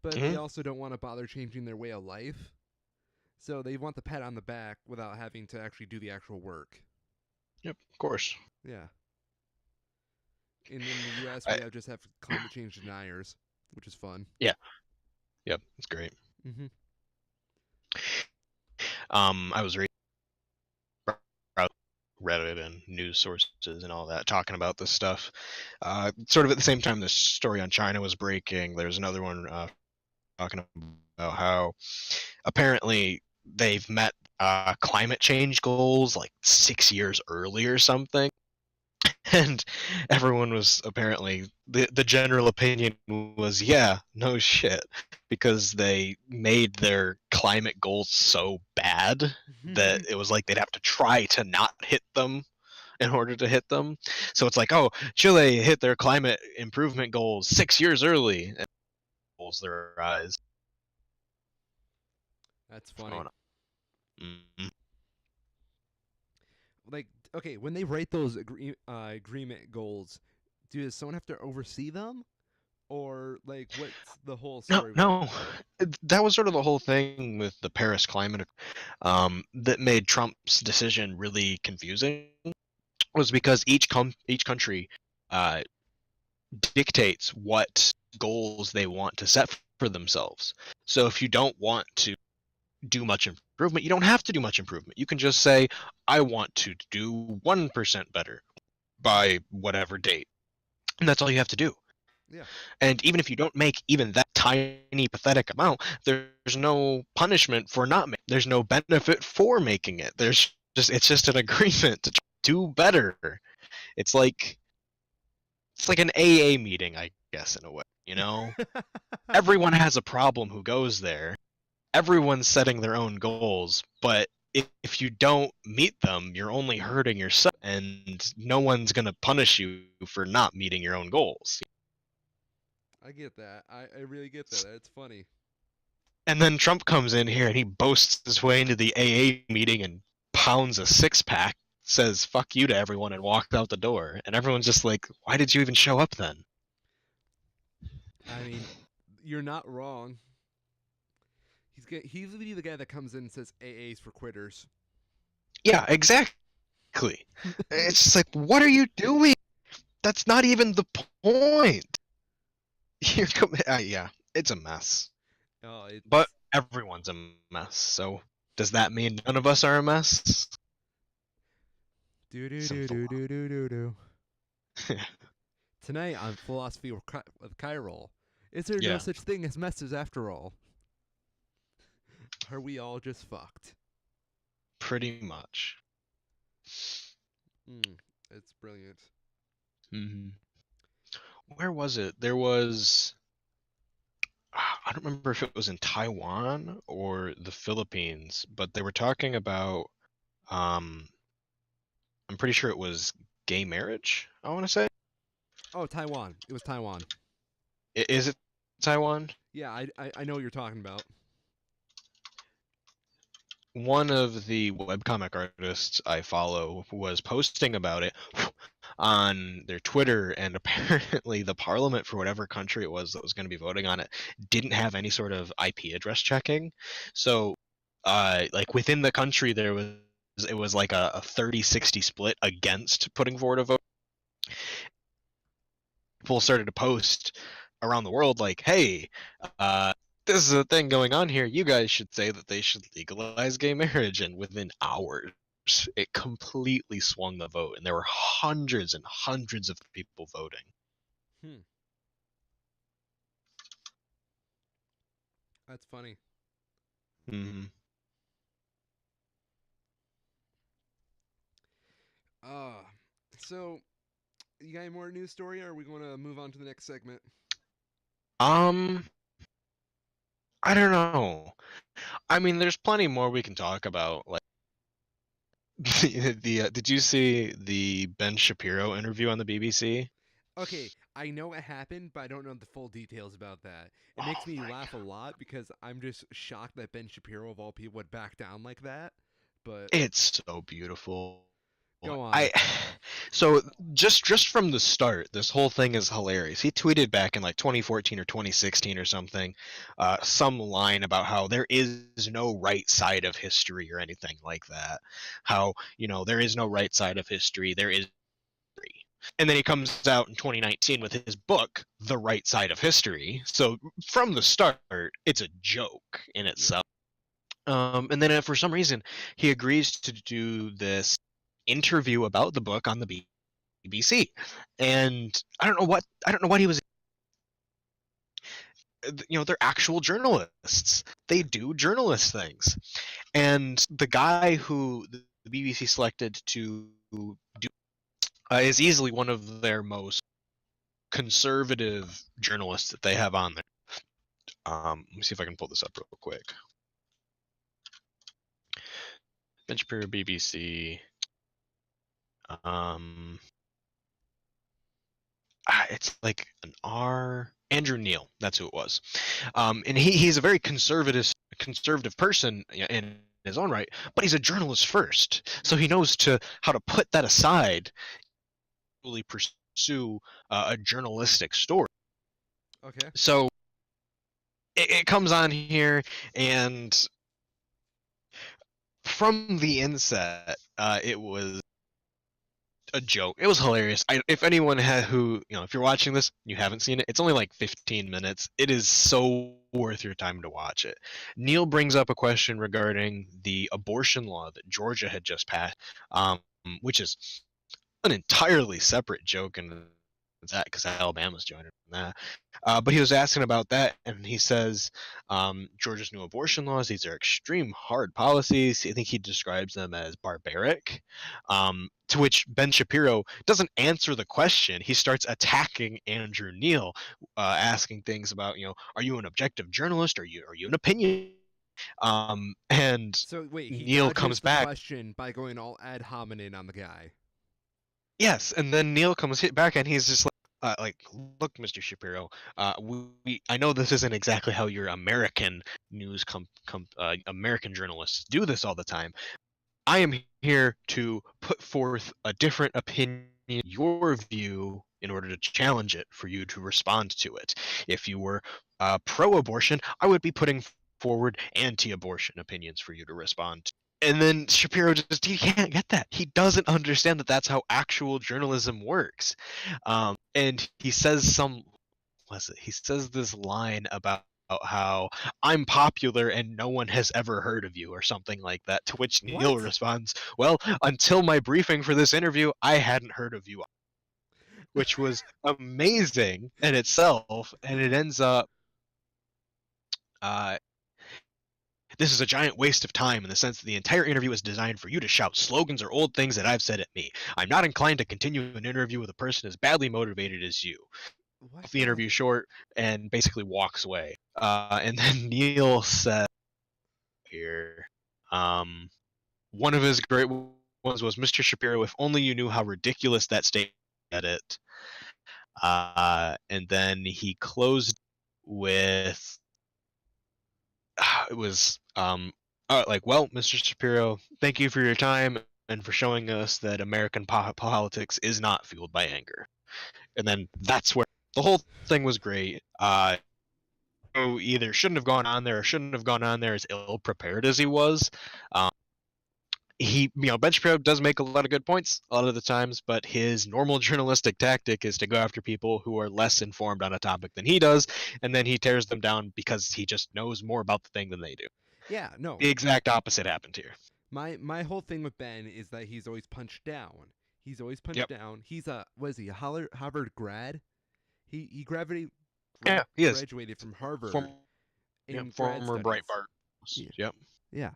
but they Hmm. also don't want to bother changing their way of life. So they want the pat on the back without having to actually do the actual work. Yep, of course. Yeah. In the U.S., I, we just have climate change deniers, which is fun. yeah, yep, it's great. Hmm. I was reading Reddit and news sources and all that talking about this stuff. Sort of at the same time, this story on China was breaking. There's another one talking about how apparently they've met climate change goals like 6 years early or something. And everyone was apparently the general opinion was, yeah, no shit, because they made their climate goals so bad that it was like they'd have to try to not hit them in order to hit them. So it's like, oh, Chile hit their climate improvement goals 6 years early, and rolls their eyes. That's What's funny. going on? Mm-hmm. Like, okay, when they write those agreement goals, does someone have to oversee them, or like what's the whole No, story with no, that? that was sort of the whole thing with the Paris Climate that made Trump's decision really confusing. Was because each country uh, dictates what goals they want to set for themselves. So if you don't want to do much improvement, you don't have to do much improvement. You can just say, I want to do 1% better by whatever date. And that's all you have to do. Yeah, And even if you don't make even that tiny pathetic amount, there's no punishment for not making. There's no benefit for making it. There's just it's just an agreement to do better. It's like it's like an AA meeting, I guess, in a way. You know, everyone has a problem who goes there. Everyone's setting their own goals, but if you don't meet them, you're only hurting yourself, and no one's gonna punish you for not meeting your own goals. I get that. I really get that. That's funny. And then Trump comes in here and he boasts his way into the AA meeting and pounds a six pack, says "fuck you" to everyone, and walks out the door. And everyone's just like, "Why did you even show up then?" I mean, you're not wrong. He's gonna be the guy that comes in and says AA's for quitters. Yeah, exactly. It's just like, what are you doing? That's not even the point. Yeah, it's a mess. Oh, But it's everyone's a mess. So does that mean none of us are a mess? do do Some do do do do do do. philosophy. Tonight on Philosophy with Chiral, is there no Yeah, such thing as messes after all? Are we all just fucked? pretty much. Mm, it's brilliant. Hmm. Where was it? There was. I don't remember if it was in Taiwan or the Philippines, but they were talking about. Um, I'm pretty sure it was gay marriage. I want to say. Oh, Taiwan. It was Taiwan. Is it Taiwan? Yeah, I know what you're talking about. One of the webcomic artists I follow was posting about it on their Twitter, and apparently the parliament for whatever country it was that was going to be voting on it didn't have any sort of IP address checking. So, like within the country, it was like a 30-60 split against putting forward a vote. People started to post around the world like, "Hey, uh, this is a thing going on here. You guys should say that they should legalize gay marriage." And within hours, it completely swung the vote, and there were hundreds and hundreds of people voting. Hmm, that's funny. Hmm. Uh so you got any more news story, or are we going to move on to the next segment? Um, I don't know. I mean, there's plenty more we can talk about. Like did you see the Ben Shapiro interview on the BBC? Okay, I know it happened, but I don't know the full details about that. It Oh makes me my laugh a lot because I'm just shocked that Ben Shapiro, of all people, would back down like that. But God, it's so beautiful. Go on. I so just from the start, this whole thing is hilarious. He tweeted back in like 2014 or 2016 or something, some line about how there is no right side of history or anything like that. How there is no right side of history. There is history. And then he comes out in 2019 with his book, The Right Side of History. So from the start, it's a joke in Yeah. itself. And then for some reason, he agrees to do this interview about the book on the BBC. And I don't know what he was. They're actual journalists. They do journalist things. And the guy who the BBC selected to do is easily one of their most conservative journalists that they have on there. Let me see if I can pull this up real quick. Ben Shapiro, BBC. Um, it's like an R. Andrew Neil, that's who it was. And he's a very conservative person in his own right, but he's a journalist first, so he knows how to put that aside, really pursue a journalistic story. Okay. So it comes on here, and from the inset, it was a joke. It was hilarious. If anyone if you're watching this, you haven't seen it, it's only like 15 minutes. It is so worth your time to watch it. Neil brings up a question regarding the abortion law that Georgia had just passed, which is an entirely separate joke, and that because Alabama's joining that. But he was asking about that, and he says Georgia's new abortion laws, these are extreme hard policies. I think he describes them as barbaric. To which Ben Shapiro doesn't answer the question. He starts attacking Andrew Neil, asking things about, are you an objective journalist? Are you an opinion? And So wait, he Neil dodges comes the back. question by going all ad hominem on the guy. Yes, and then Neil comes back and he's just look, Mr. Shapiro, I know this isn't exactly how your American American journalists do this all the time. I am here to put forth a different opinion, your view, in order to challenge it for you to respond to it. If you were pro-abortion, I would be putting forward anti-abortion opinions for you to respond to. And then Shapiro he can't get that. He doesn't understand that that's how actual journalism works. And he says he says this line about how I'm popular and no one has ever heard of you or something like that, to which Neil What? responds, well, until my briefing for this interview, I hadn't heard of you, which was amazing in itself. And it ends up uh, this is a giant waste of time in the sense that the entire interview is designed for you to shout slogans or old things that I've said at me. I'm not inclined to continue an interview with a person as badly motivated as you. What The the? interview short and basically walks away. And then Neil said here, one of his great ones was, Mr. Shapiro, if only you knew how ridiculous that statement at it. And then he closed with, it was well, Mr. Shapiro, thank you for your time and for showing us that American politics is not fueled by anger. And then that's where the whole thing was great. Who either shouldn't have gone on there or shouldn't have gone on there as ill prepared as he was. Ben Shapiro does make a lot of good points a lot of the times, but his normal journalistic tactic is to go after people who are less informed on a topic than he does, and then he tears them down because he just knows more about the thing than they do. Yeah, no. The exact opposite happened here. My whole thing with Ben is that he's always punched down. He's always punched Yep. down. He's a a Harvard grad? He Yeah, he is. graduated from Harvard Form, in grad former studies. Breitbart. Yeah. Yep. Yeah.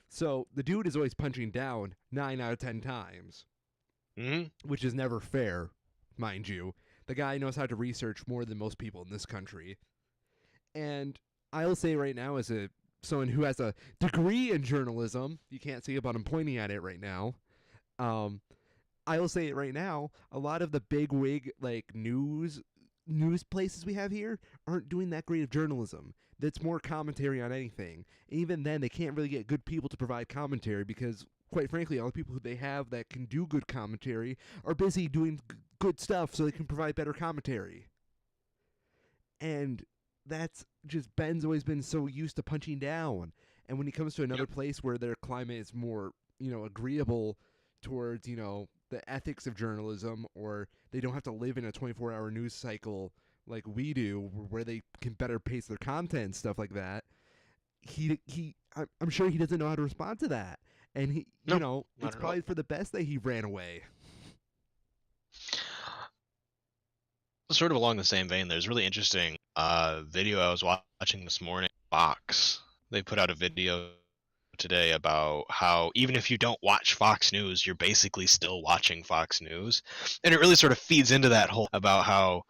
So the dude is always punching down 9 out of 10 times, Hmm. which is never fair, mind you. The guy knows how to research more than most people in this country. And I'll say right now, as someone who has a degree in journalism, you can't see it, but I'm pointing at it right now. Um, I will say it right now. A lot of the big wig news places we have here aren't doing that great of journalism. That's more commentary on anything. And even then, they can't really get good people to provide commentary because quite frankly, all the people who they have that can do good commentary are busy doing good stuff so they can provide better commentary. And that's just Ben's always been so used to punching down. And when he comes to another Yep. place where their climate is more, agreeable towards, the ethics of journalism, or they don't have to live in a 24-hour news cycle like we do, where they can better pace their content, stuff like that. I'm sure he doesn't know how to respond to that. And No, it's not at all. probably for the best that he ran away. Sort of along the same vein, there's a really interesting video I was watching this morning. Fox, they put out a video today about how even if you don't watch Fox News, you're basically still watching Fox News, and it really sort of feeds into that whole about how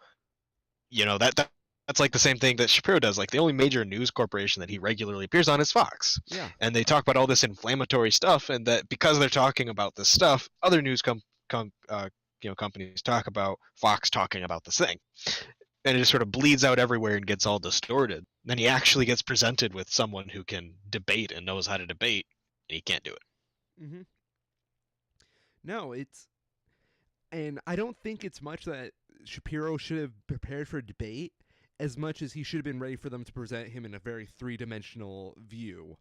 that's like the same thing that Shapiro does. Like the only major news corporation that he regularly appears on is Fox, Yeah. and they talk about all this inflammatory stuff, and that because they're talking about this stuff, other news companies talk about Fox talking about this thing, and it just sort of bleeds out everywhere and gets all distorted. Then he actually gets presented with someone who can debate and knows how to debate, and he can't do it. Mm-hmm. No, and I don't think it's much that Shapiro should have prepared for a debate as much as he should have been ready for them to present him in a very three-dimensional view.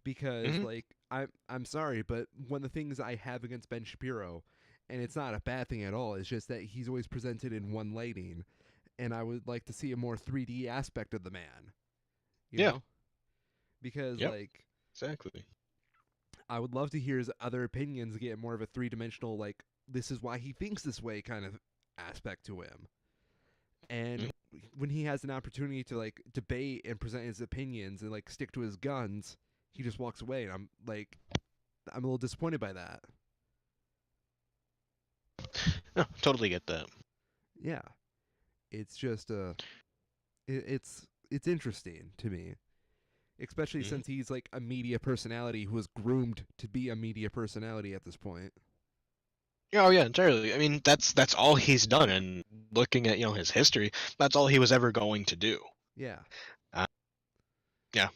Because Mm-hmm. I'm sorry, but one of the things I have against Ben Shapiro, and it's not a bad thing at all, is just that he's always presented in one lighting, and I would like to see a more 3D aspect of the man. You Yeah. know, because Yep. Exactly. I would love to hear his other opinions get more of a three-dimensional, like, this is why he thinks this way kind of aspect to him. And Mhm. when he has an opportunity to like debate and present his opinions and like stick to his guns, he just walks away, and I'm a little disappointed by that. No, totally get that. Yeah, it's just it's interesting to me, especially Mm-hmm. since he's like a media personality who was groomed to be a media personality at this point. Oh yeah, entirely. I mean, that's all he's done, and looking at his history, that's all he was ever going to do. Yeah, Uh, yeah.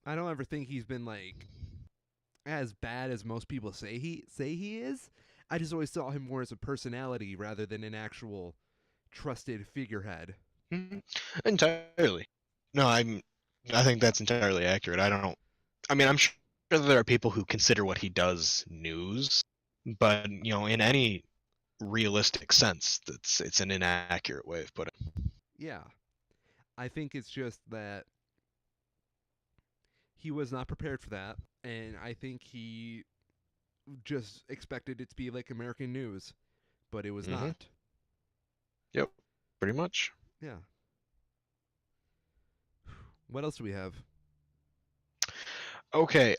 I don't ever think he's been like as bad as most people say he is. I just always saw him more as a personality rather than an actual trusted figurehead. Mhm. Entirely. No, I think that's entirely accurate. I don't. I mean, I'm sure that there are people who consider what he does news, but in any realistic sense, it's an inaccurate way of putting it. Yeah, I think it's just that he was not prepared for that, and I think he just expected it to be like American news, but it was Mm-hmm. not. Yep. Pretty much. Yeah. What else do we have? Okay,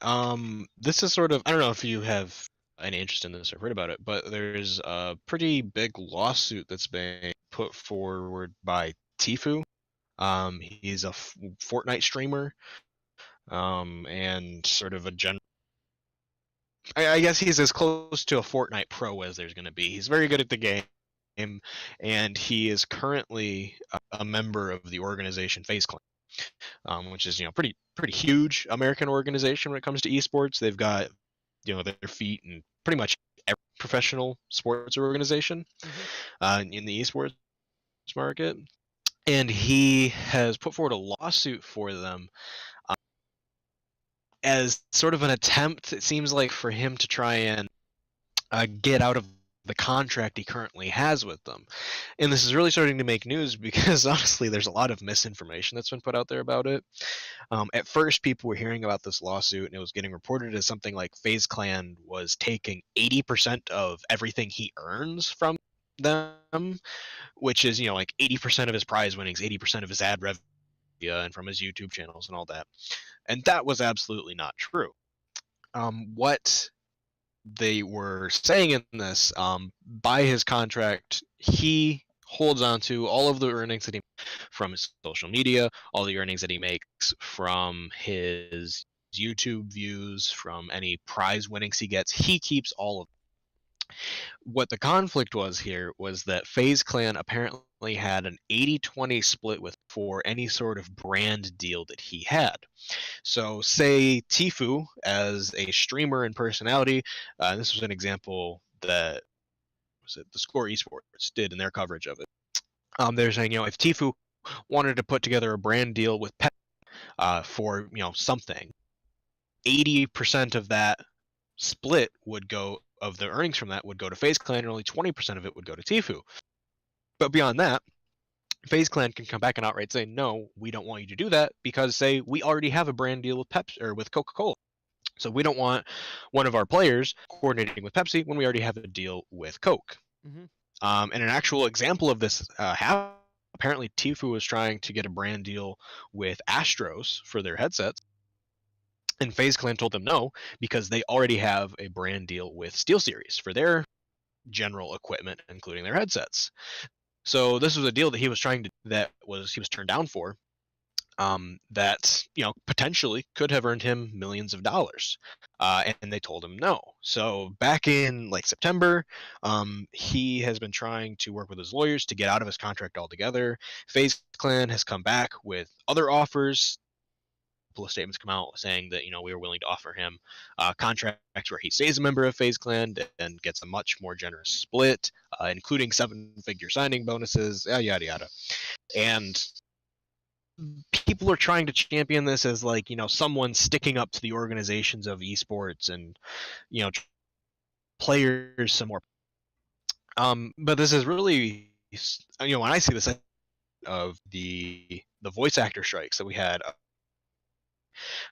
this is sort of, I don't know if you have any interest in this or heard about it, but there's a pretty big lawsuit that's being put forward by Tifu. He's a Fortnite streamer, and sort of a general. I guess he's as close to a Fortnite pro as there's going to be. He's very good at the game, and he is currently a member of the organization FaZe Clan, which is pretty huge American organization when it comes to esports. They've got their feet in pretty much every professional sports organization Mm-hmm. in the esports market, and he has put forward a lawsuit for them uh, as sort of an attempt. It seems like for him to try and get out of the contract he currently has with them. And this is really starting to make news because honestly, there's a lot of misinformation that's been put out there about it. At first, people were hearing about this lawsuit, and it was getting reported as something like FaZe Clan was taking 80% of everything he earns from them, which is, like 80% of his prize winnings, 80% of his ad revenue, and from his YouTube channels and all that. And that was absolutely not true. What they were saying in this, by his contract, he holds on to all of the earnings that he from his social media, all the earnings that he makes from his YouTube views, from any prize winnings he gets. He keeps all of it. What the conflict was here was that FaZe Clan apparently had an 80-20 split with for any sort of brand deal that he had. So, say Tifu as a streamer and personality. This was an example that was it the Score Esports did in their coverage of it. They're saying, if Tifu wanted to put together a brand deal with Pet for something, 80% of that split would go of the earnings from that would go to FaZe Clan, and only 20% of it would go to Tifu. But beyond that, FaZe Clan can come back and outright say, no, we don't want you to do that because, say, we already have a brand deal with Pepsi or with Coca-Cola. So we don't want one of our players coordinating with Pepsi when we already have a deal with Coke. Mm-hmm. And an actual example of this happened. Apparently, Tifu was trying to get a brand deal with Astros for their headsets, and FaZe Clan told them no because they already have a brand deal with SteelSeries for their general equipment, including their headsets. So this was a deal that he was he was turned down for. That potentially could have earned him millions of dollars, and they told him no. So back in like September, he has been trying to work with his lawyers to get out of his contract altogether. FaZe Clan has come back with other offers. A couple of statements come out saying that we are willing to offer him contracts where he stays a member of FaZe Clan and gets a much more generous split, including seven-figure signing bonuses, yada yada. And people are trying to champion this as like someone sticking up to the organizations of esports and you know players some more. But this is really when I see this of the voice actor strikes that we had,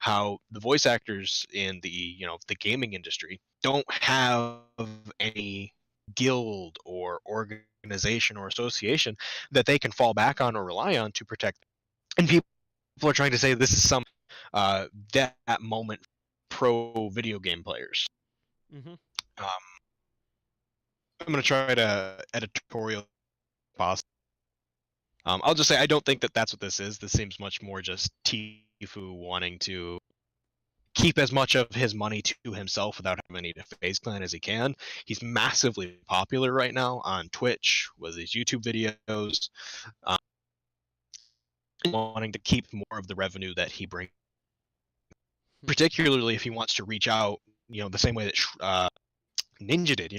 how the voice actors in the gaming industry don't have any guild or organization or association that they can fall back on or rely on to protect, and people are trying to say this is some that moment pro video game players. Mm-hmm. Um, I'm going to try to editorial possible. I'll just say I don't think that that's what this is. This seems much more just Tifu wanting to keep as much of his money to himself without having any to FaZe Clan as he can. He's massively popular right now on Twitch with his YouTube videos, wanting to keep more of the revenue that he brings, particularly if he wants to reach out, the same way that Ninja did.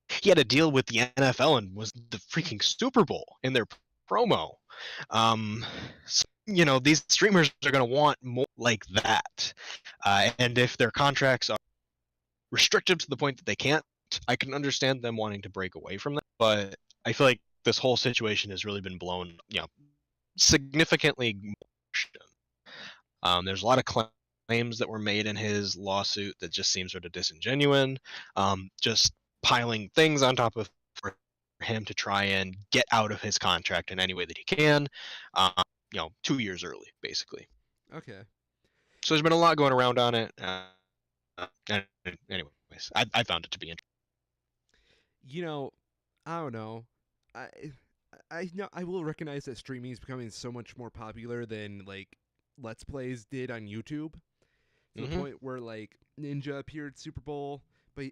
He had a deal with the NFL and was the freaking Super Bowl in their promo. So, these streamers are going to want more like that. And if their contracts are restrictive to the point that they can't, I can understand them wanting to break away from that. But I feel like this whole situation has really been blown, significantly more. There's a lot of claims that were made in his lawsuit that just seem sort of disingenuous, just piling things on top of for him to try and get out of his contract in any way that he can, 2 years early, basically. Okay. So there's been a lot going around on it. Anyways, I found it to be interesting. I don't know. I I know I will recognize that streaming is becoming so much more popular than like Let's Plays did on YouTube. To the Mm-hmm. point where like Ninja appeared Super Bowl, but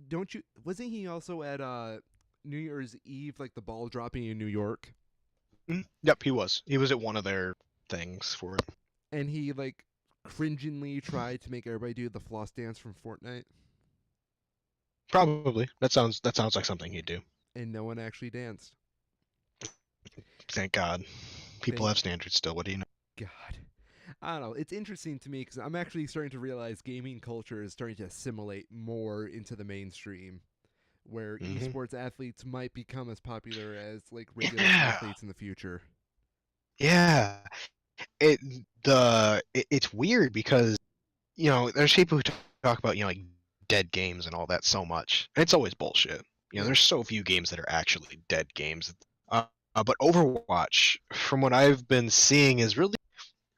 don't you? Wasn't he also at New Year's Eve, like the ball dropping in New York? Yep, he was. He was at one of their things for it. And he like cringingly tried to make everybody do the floss dance from Fortnite, Probably. That sounds like something he'd do. and no one actually danced. Thank God. People Thank have standards still. What do you know? God. I don't know. It's interesting to me because I'm actually starting to realize gaming culture is starting to assimilate more into the mainstream, where Mm-hmm. esports athletes might become as popular as like regular Yeah. athletes in the future. Yeah. It's weird because there's people who talk about like dead games and all that so much. And it's always bullshit. Yeah. There's so few games that are actually dead games. But Overwatch, from what I've been seeing, is really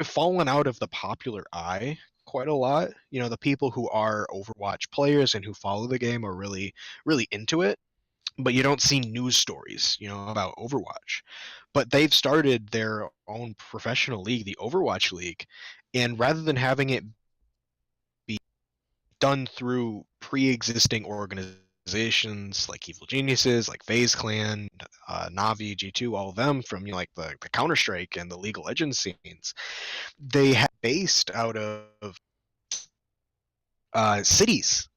fallen out of the popular eye quite a lot. The people who are Overwatch players and who follow the game are really, really into it. But you don't see news stories, about Overwatch. But they've started their own professional league, the Overwatch League, and rather than having it be done through pre-existing organizations like Evil Geniuses, like FaZe Clan, Navi, G2, all of them from like the Counter Strike and the League of Legends scenes, they have based out of cities.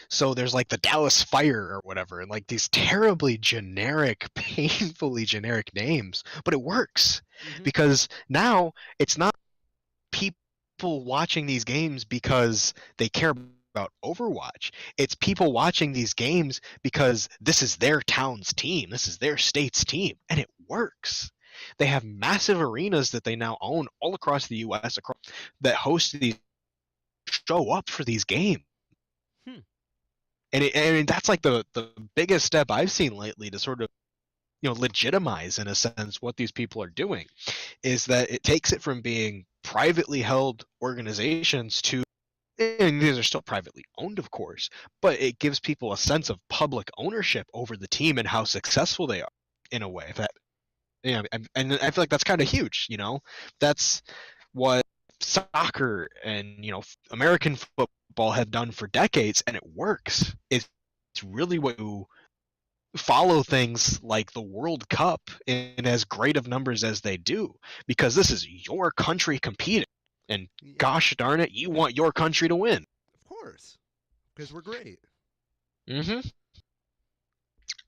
So there's like the Dallas Fire or whatever, and like these terribly generic, painfully generic names, but it works Hmm. because now it's not people watching these games because they care about Overwatch. It's people watching these games because this is their town's team, this is their state's team, and it works. They have massive arenas that they now own all across the U.S. That host these, show up for these games. Hmm. And that's like the biggest step I've seen lately to sort of legitimize in a sense what these people are doing, is that it takes it from being privately held organizations to, and these are still privately owned of course, but it gives people a sense of public ownership over the team and how successful they are in a way that, and I feel like that's kind of huge. That's what soccer and American football have done for decades, and it works. It's really what you follow things like the World Cup in as great of numbers as they do, because this is your country competing, and Yeah, gosh darn it, you want your country to win. of course, because we're great. Hmm.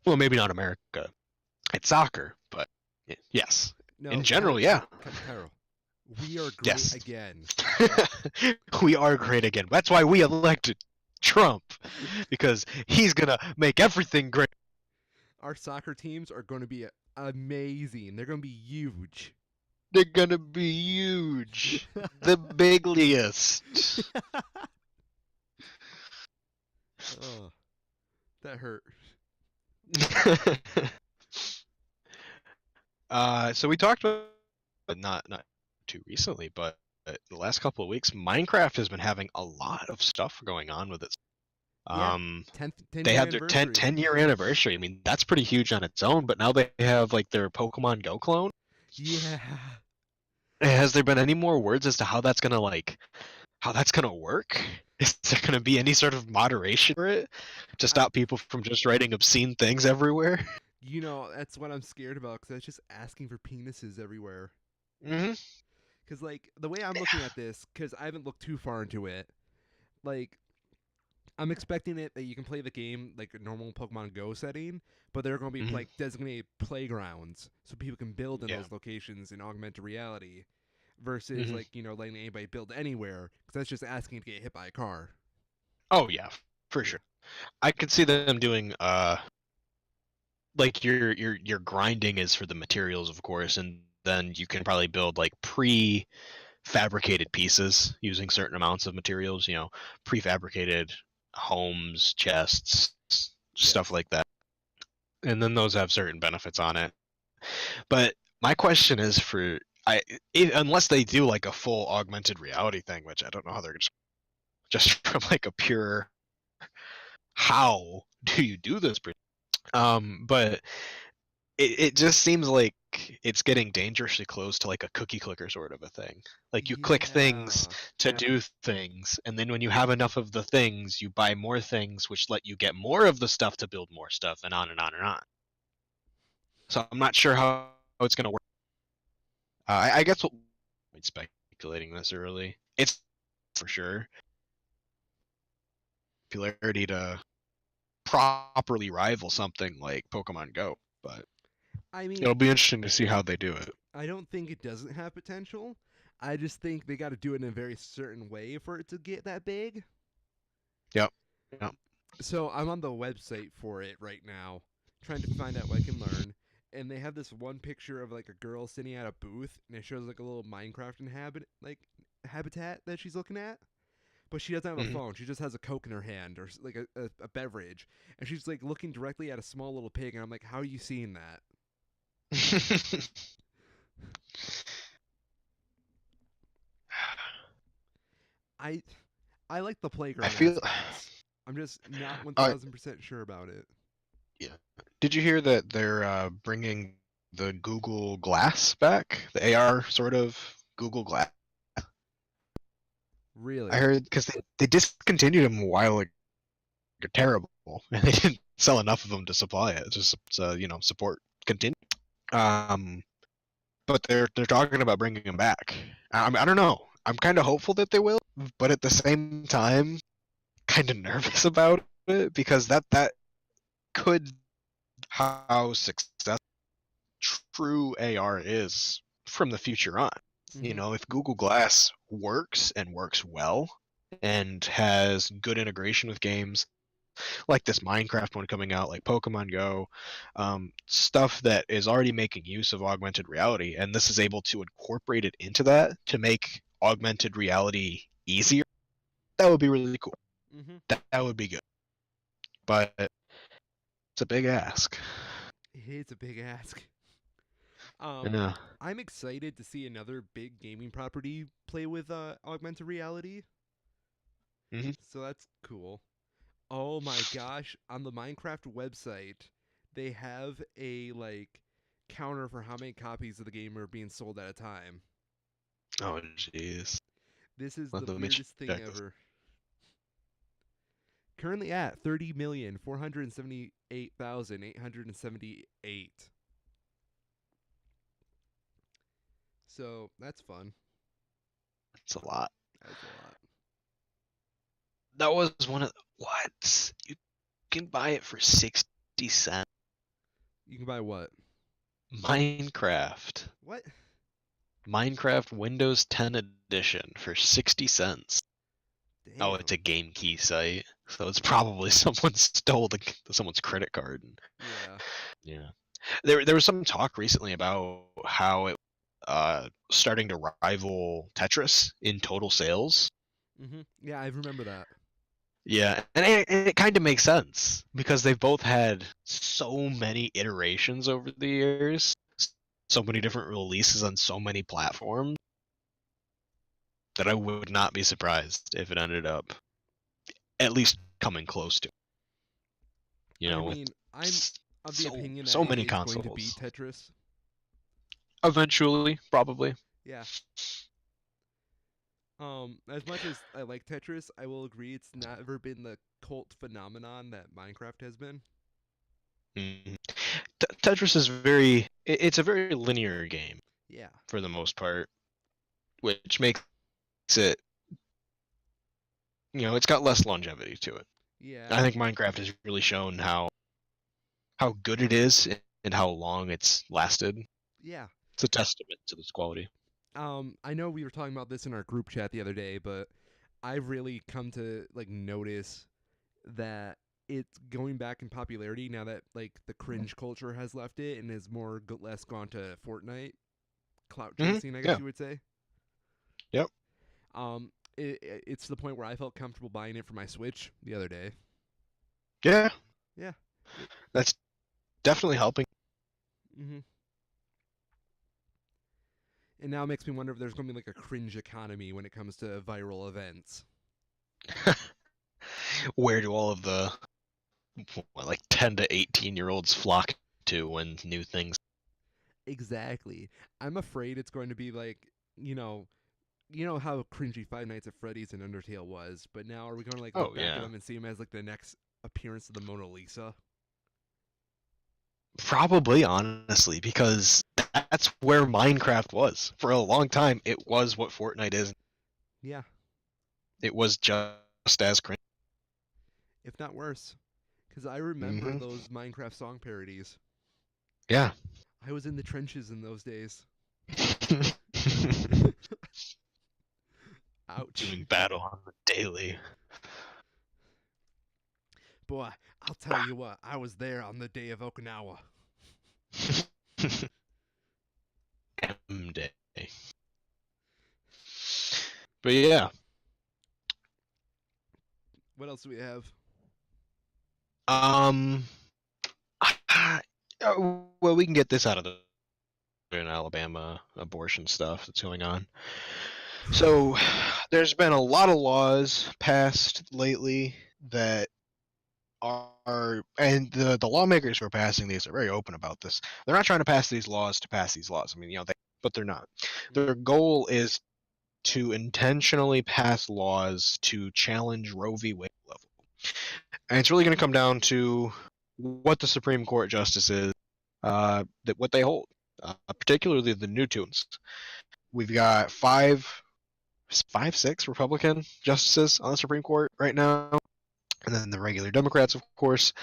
Well, maybe not America. It's soccer, but yes, in No, general, yeah, Cairo. We are great yes. again. We are great again. That's why we elected Trump, because he's gonna make everything great. Our soccer teams are going to be amazing. They're going to be huge. They're gonna be huge, the bigliest. Oh, that hurt. So we talked about, not too recently, but the last couple of weeks, Minecraft has been having a lot of stuff going on with it. Yeah, Um, 10 they year had their anniversary. 10-year anniversary. I mean, that's pretty huge on its own. But now they have like their Pokemon Go clone. Yeah. Has there been any more words as to how that's gonna work? Is there gonna be any sort of moderation for it to I, stop people from just writing obscene things everywhere? that's what I'm scared about because that's just asking for penises everywhere. Hmm. Because, like, the way I'm looking at this, because I haven't looked too far into it, like, I'm expecting it that you can play the game like a normal Pokemon Go setting, but there are going to be Hmm. like designated playgrounds so people can build in Yeah. those locations in augmented reality, versus Hmm. like letting anybody build anywhere because that's just asking to get hit by a car. Oh yeah, for Yeah. sure. I could see them doing like your grinding is for the materials, of course, and then you can probably build like prefabricated pieces using certain amounts of materials, prefabricated homes, chests, stuff Yes. like that. And then those have certain benefits on it. But my question is for unless they do like a full augmented reality thing, which I don't know how they're just from like a pure how do you do this? But it just seems like it's getting dangerously close to like a cookie clicker sort of a thing. Like you click things Yeah. to do things, and then when you have enough of the things, you buy more things, which let you get more of the stuff to build more stuff, and on and on and on. So I'm not sure how it's going to work. I guess what speculating this early, it's for sure popularity to properly rival something like Pokemon Go, but I mean, it'll be interesting to see how they do it. I don't think it doesn't have potential. I just think they got to do it in a very certain way for it to get that big. Yep. Yep. So I'm on the website for it right now, trying to find out what I can learn. And they have this one picture of like a girl sitting at a booth, and it shows like a little Minecraft habitat that she's looking at. But she doesn't have a Hmm. phone. She just has a Coke in her hand or like a beverage, and she's like looking directly at a small little pig. And I'm like, how are you seeing that? I I like the I playground feel. aspects. I'm just not Uh, 1,000% sure about it. yeah. Did you hear that they're bringing the Google Glass back? The AR sort of Google Glass. I Really? heard because they discontinued them a while ago. They're terrible, and they didn't sell enough of them to supply it. Just support continue. Um, but they're talking about bringing them back. I don't know. I'm kind of hopeful that they will, but at the same time, kind of nervous about it because that could how successful true AR is from the future on. You Hmm. know, if Google Glass works and works well and has good integration with games like this Minecraft one coming out, like Pokemon Go, stuff that is already making use of augmented reality, and this is able to incorporate it into that to make augmented reality easier, that would be really cool. Hmm. That would be good. But it's a big ask. It's a big ask. Um, Yeah. I'm excited to see another big gaming property play with augmented reality. Hmm. So that's cool. Oh my gosh, on the Minecraft website, they have a like counter for how many copies of the game are being sold at a time. Oh, jeez. This is the Let me weirdest thing check this. ever. Currently at 30,478,878. So that's fun. It's a lot. That's a lot. That was one of what? You can buy it for 60 cents. You can buy what? Minecraft. What? Minecraft Windows 10 edition for 60 cents. Oh, it's Damn. a game key site, so it's probably someone stole someone's credit card. Yeah. Yeah, there was some talk recently about how it starting to rival Tetris in total sales. Yeah, I remember that. Yeah, and it kind of makes sense because they've both had so many iterations over the years, so many different releases on so many platforms that I would not be surprised if it ended up at least coming close to, I with mean, I'm of the so opinion that so many it's going to beat consoles. Tetris. Eventually, probably. Yeah. As much as I like Tetris, I will agree it's never been the cult phenomenon that Minecraft has been. Mhm. Tetris is it's a very linear game Yeah. for the most part, which makes it, it's got less longevity to it. Yeah. I think Minecraft has really shown how good it is and how long it's lasted. Yeah. It's a testament to this quality. I know we were talking about this in our group chat the other day, but I've really come to like notice that it's going back in popularity now that like the cringe culture has left it and is less gone to Fortnite clout chasing, I guess Yeah. you would say. Yep. It's to the point where I felt comfortable buying it for my Switch the other day. Yeah. Yeah. It, That's definitely helping. mm-hmm. And now it makes me wonder if there's going to be like a cringe economy when it comes to viral events. Where do all of the like 10 to 18-year-olds flock to when new things? Exactly. I'm afraid it's going to be like, you know, you know how cringy Five Nights at Freddy's and Undertale was, but now are we going to like look Oh back at yeah. them and see them as like the next appearance of the Mona Lisa? Probably, honestly, because that's where Minecraft was. For a long time, it was what Fortnite is. Yeah, It was just as cringe. if not worse. Because I remember Hmm. those Minecraft song parodies. Yeah. I was in the trenches in those days. Ouch. Doing battle on the daily. Boy, I'll tell you what, I was there on the day of Okinawa. M-Day. But yeah. What else do we have? Um. Well, we can get this out of the in Alabama abortion stuff that's going on. So, there's been a lot of laws passed lately that and the lawmakers who are passing these are very open about this. They're not trying to pass these laws to pass these laws. I mean, but they're not. Mm-hmm. Their goal is to intentionally pass laws to challenge Roe v. Wade level. And it's really going to come down to what the Supreme Court justices, that what they hold, particularly the new tunes. We've got five five, six Republican justices on the Supreme Court right now, and then the regular Democrats, of course.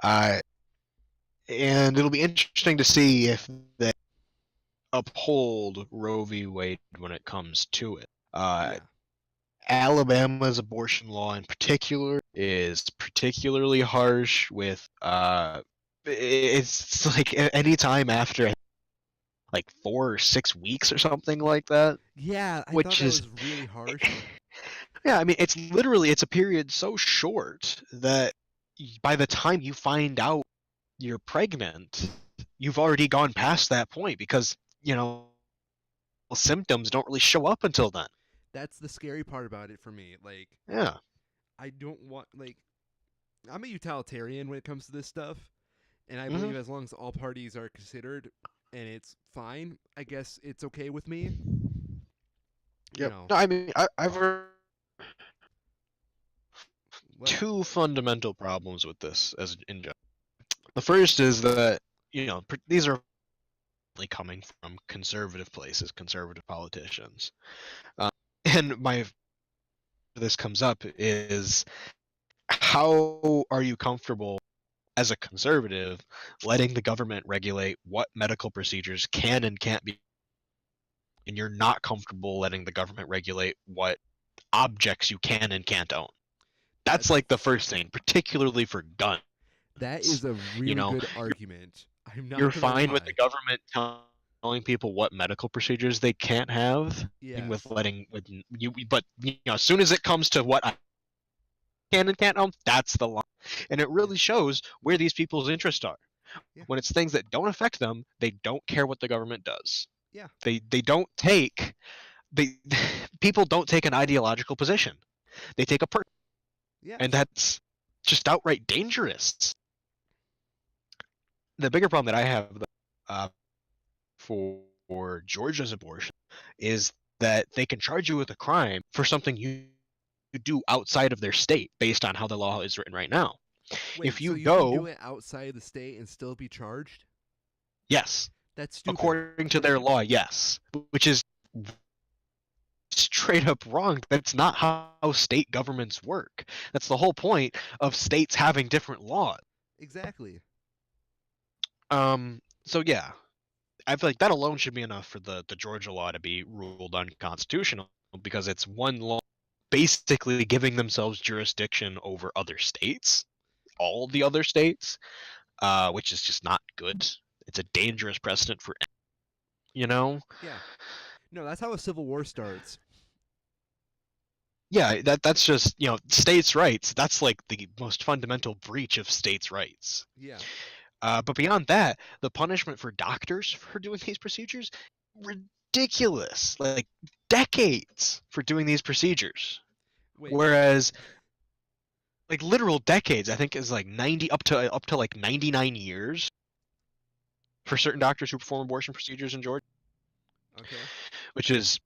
Uh, and it'll be interesting to see if they uphold Roe v. Wade when it comes to it. Yeah. Alabama's abortion law in particular is particularly harsh with it's like any time after like 4 or 6 weeks or something like that, Yeah, I thought which that is was really harsh. yeah, I mean it's a period so short that by the time you find out you're pregnant, you've already gone past that point because, you know, symptoms don't really show up until then. That's the scary part about it for me. Like, Yeah. I don't want, like, I'm a utilitarian when it comes to this stuff, and I Hmm. believe as long as all parties are considered and it's fine, I guess it's okay with me. You Yep. know, No, I mean I've heard what? two fundamental problems with this as in general. The first is that, you know, these are coming from conservative places, conservative politicians. And my this comes up is how are you comfortable as a conservative letting the government regulate what medical procedures can and can't be, and you're not comfortable letting the government regulate what objects you can and can't own? That's That's like the first thing, particularly for guns. that is a You really know, good argument. I'm you're not gonna fine with the lie. government telling people what medical procedures they can't have, and with Yes. letting with you, but you know, as soon as it comes to what I can and can't own, that's the line, and it Yeah. really shows where these people's interests are. Yeah. When it's things that don't affect them, they don't care what the government does. Yeah. They don't take they people don't take an ideological position. They take a person, and Yes. that's just outright dangerous. The bigger problem that I have uh, for Georgia's abortion is that they can charge you with a crime for something you do outside of their state based on how the law is written right now. If Wait, so you you can do go, it outside the state and still be charged? yes, That's stupid. according to their law, yes, which is straight up wrong. That's not how state governments work. That's the whole point of states having different laws. Exactly. So yeah, I feel like that alone should be enough for the Georgia law to be ruled unconstitutional because it's one law basically giving themselves jurisdiction over other states, all the other states, which is just not good. It's a dangerous precedent for, you know. Yeah. No, that's how a civil war starts. Yeah, that's just, you know, states' rights. That's like the most fundamental breach of states' rights. Yeah. But beyond that, the punishment for doctors for doing these procedures, ridiculous. Like decades for doing these procedures. Wait. Whereas like literal decades, I think is like 90 up to like 99 years for certain doctors who perform abortion procedures in Georgia, Okay. which is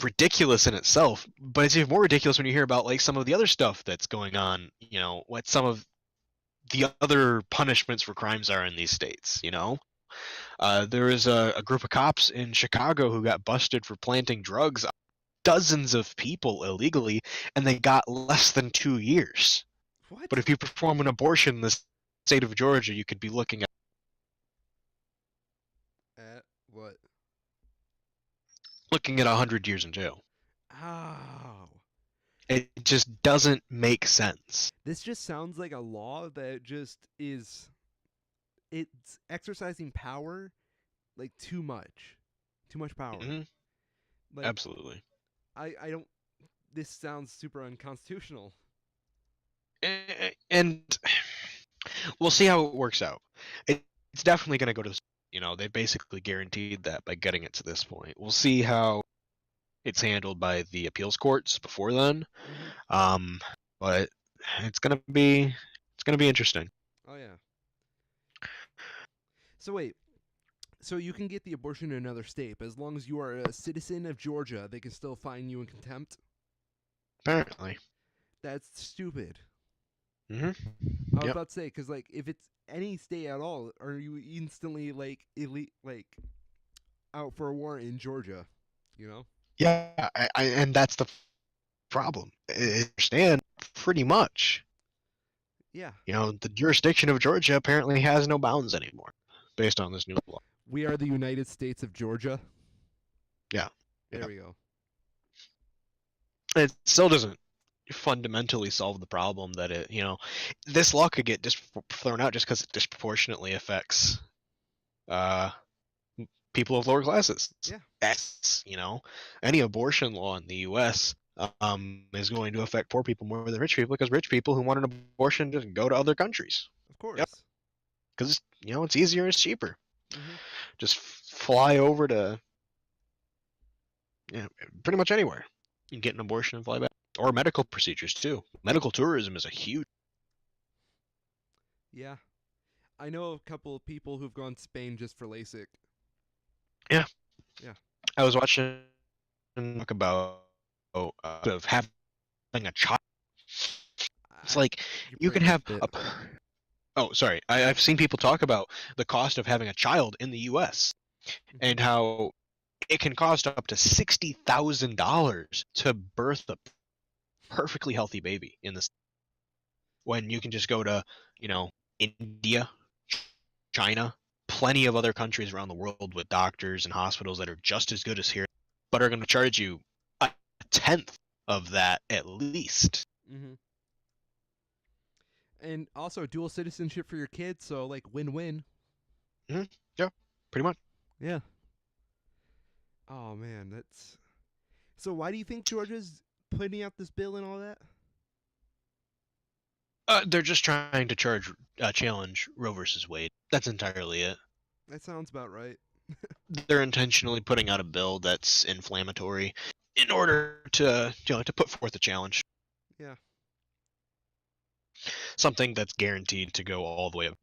ridiculous in itself. But it's even more ridiculous when you hear about like some of the other stuff that's going on. You know what some of the other punishments for crimes are in these states. You know, there was a group of cops in Chicago who got busted for planting drugs on dozens of people illegally, and they got less than 2 years. But What? if you perform an abortion in the state of Georgia, you could be At what? looking at 100 years in jail. Ow. It just doesn't make sense. This just sounds like a law that just is it's exercising power like too much. Too much power. Hmm. Like Absolutely. I don't this sounds super unconstitutional. And we'll see how it works out. It's definitely going to go to, you know, they basically guaranteed that by getting it to this point. We'll see how it's handled by the appeals courts before then. Mhm. Um, but it's gonna be interesting. Oh yeah. So wait, so you can get the abortion in another state, but as long as you are a citizen of Georgia, they can still fine you in contempt. Apparently. That's stupid. Hmm. I was Yep. about to say because like if it's any state at all, are you instantly like elite like out for a war in Georgia? You know? Yeah, and that's the problem. I understand pretty much. Yeah, The jurisdiction of Georgia apparently has no bounds anymore, based on this new law. we are the United States of Georgia. Yeah, There yeah. we go. It still doesn't fundamentally solve the problem that this law could get thrown out just because it disproportionately affects uh, people of lower classes. Yeah, Any abortion law in the U.S. Is going to affect poor people more than rich people because rich people who want an abortion just go to other countries. of Yep, course. because it's easier and it's cheaper. Hmm. Just fly over to pretty much anywhere. You can get an abortion and fly back, or medical procedures too. Medical tourism is a huge. Yeah, I know a couple of people who've gone to Spain just for LASIK. Yeah, Yeah, I was watching talk about of having a child. It's I like you're you can breaking up have a bit. a. Oh, sorry. I've seen people talk about the cost of having a child in the U.S. Hmm. and how it can cost up to $60,000 to birth a perfectly healthy baby in this. When you can just go to, you know, India, China, plenty of other countries around the world with doctors and hospitals that are just as good as here, but are going to charge you a tenth of that at least. Hmm. And also dual citizenship for your kids, so like win-win. Hmm. Yeah, pretty much. Yeah. Oh man, that's so. Why do you think Georgia's putting out this bill and all that? They're just trying to challenge Roe versus Wade. That's entirely it. That sounds about right. They're intentionally putting out a bill that's inflammatory in order to put forth a challenge, Yeah, something that's guaranteed to go all the way up.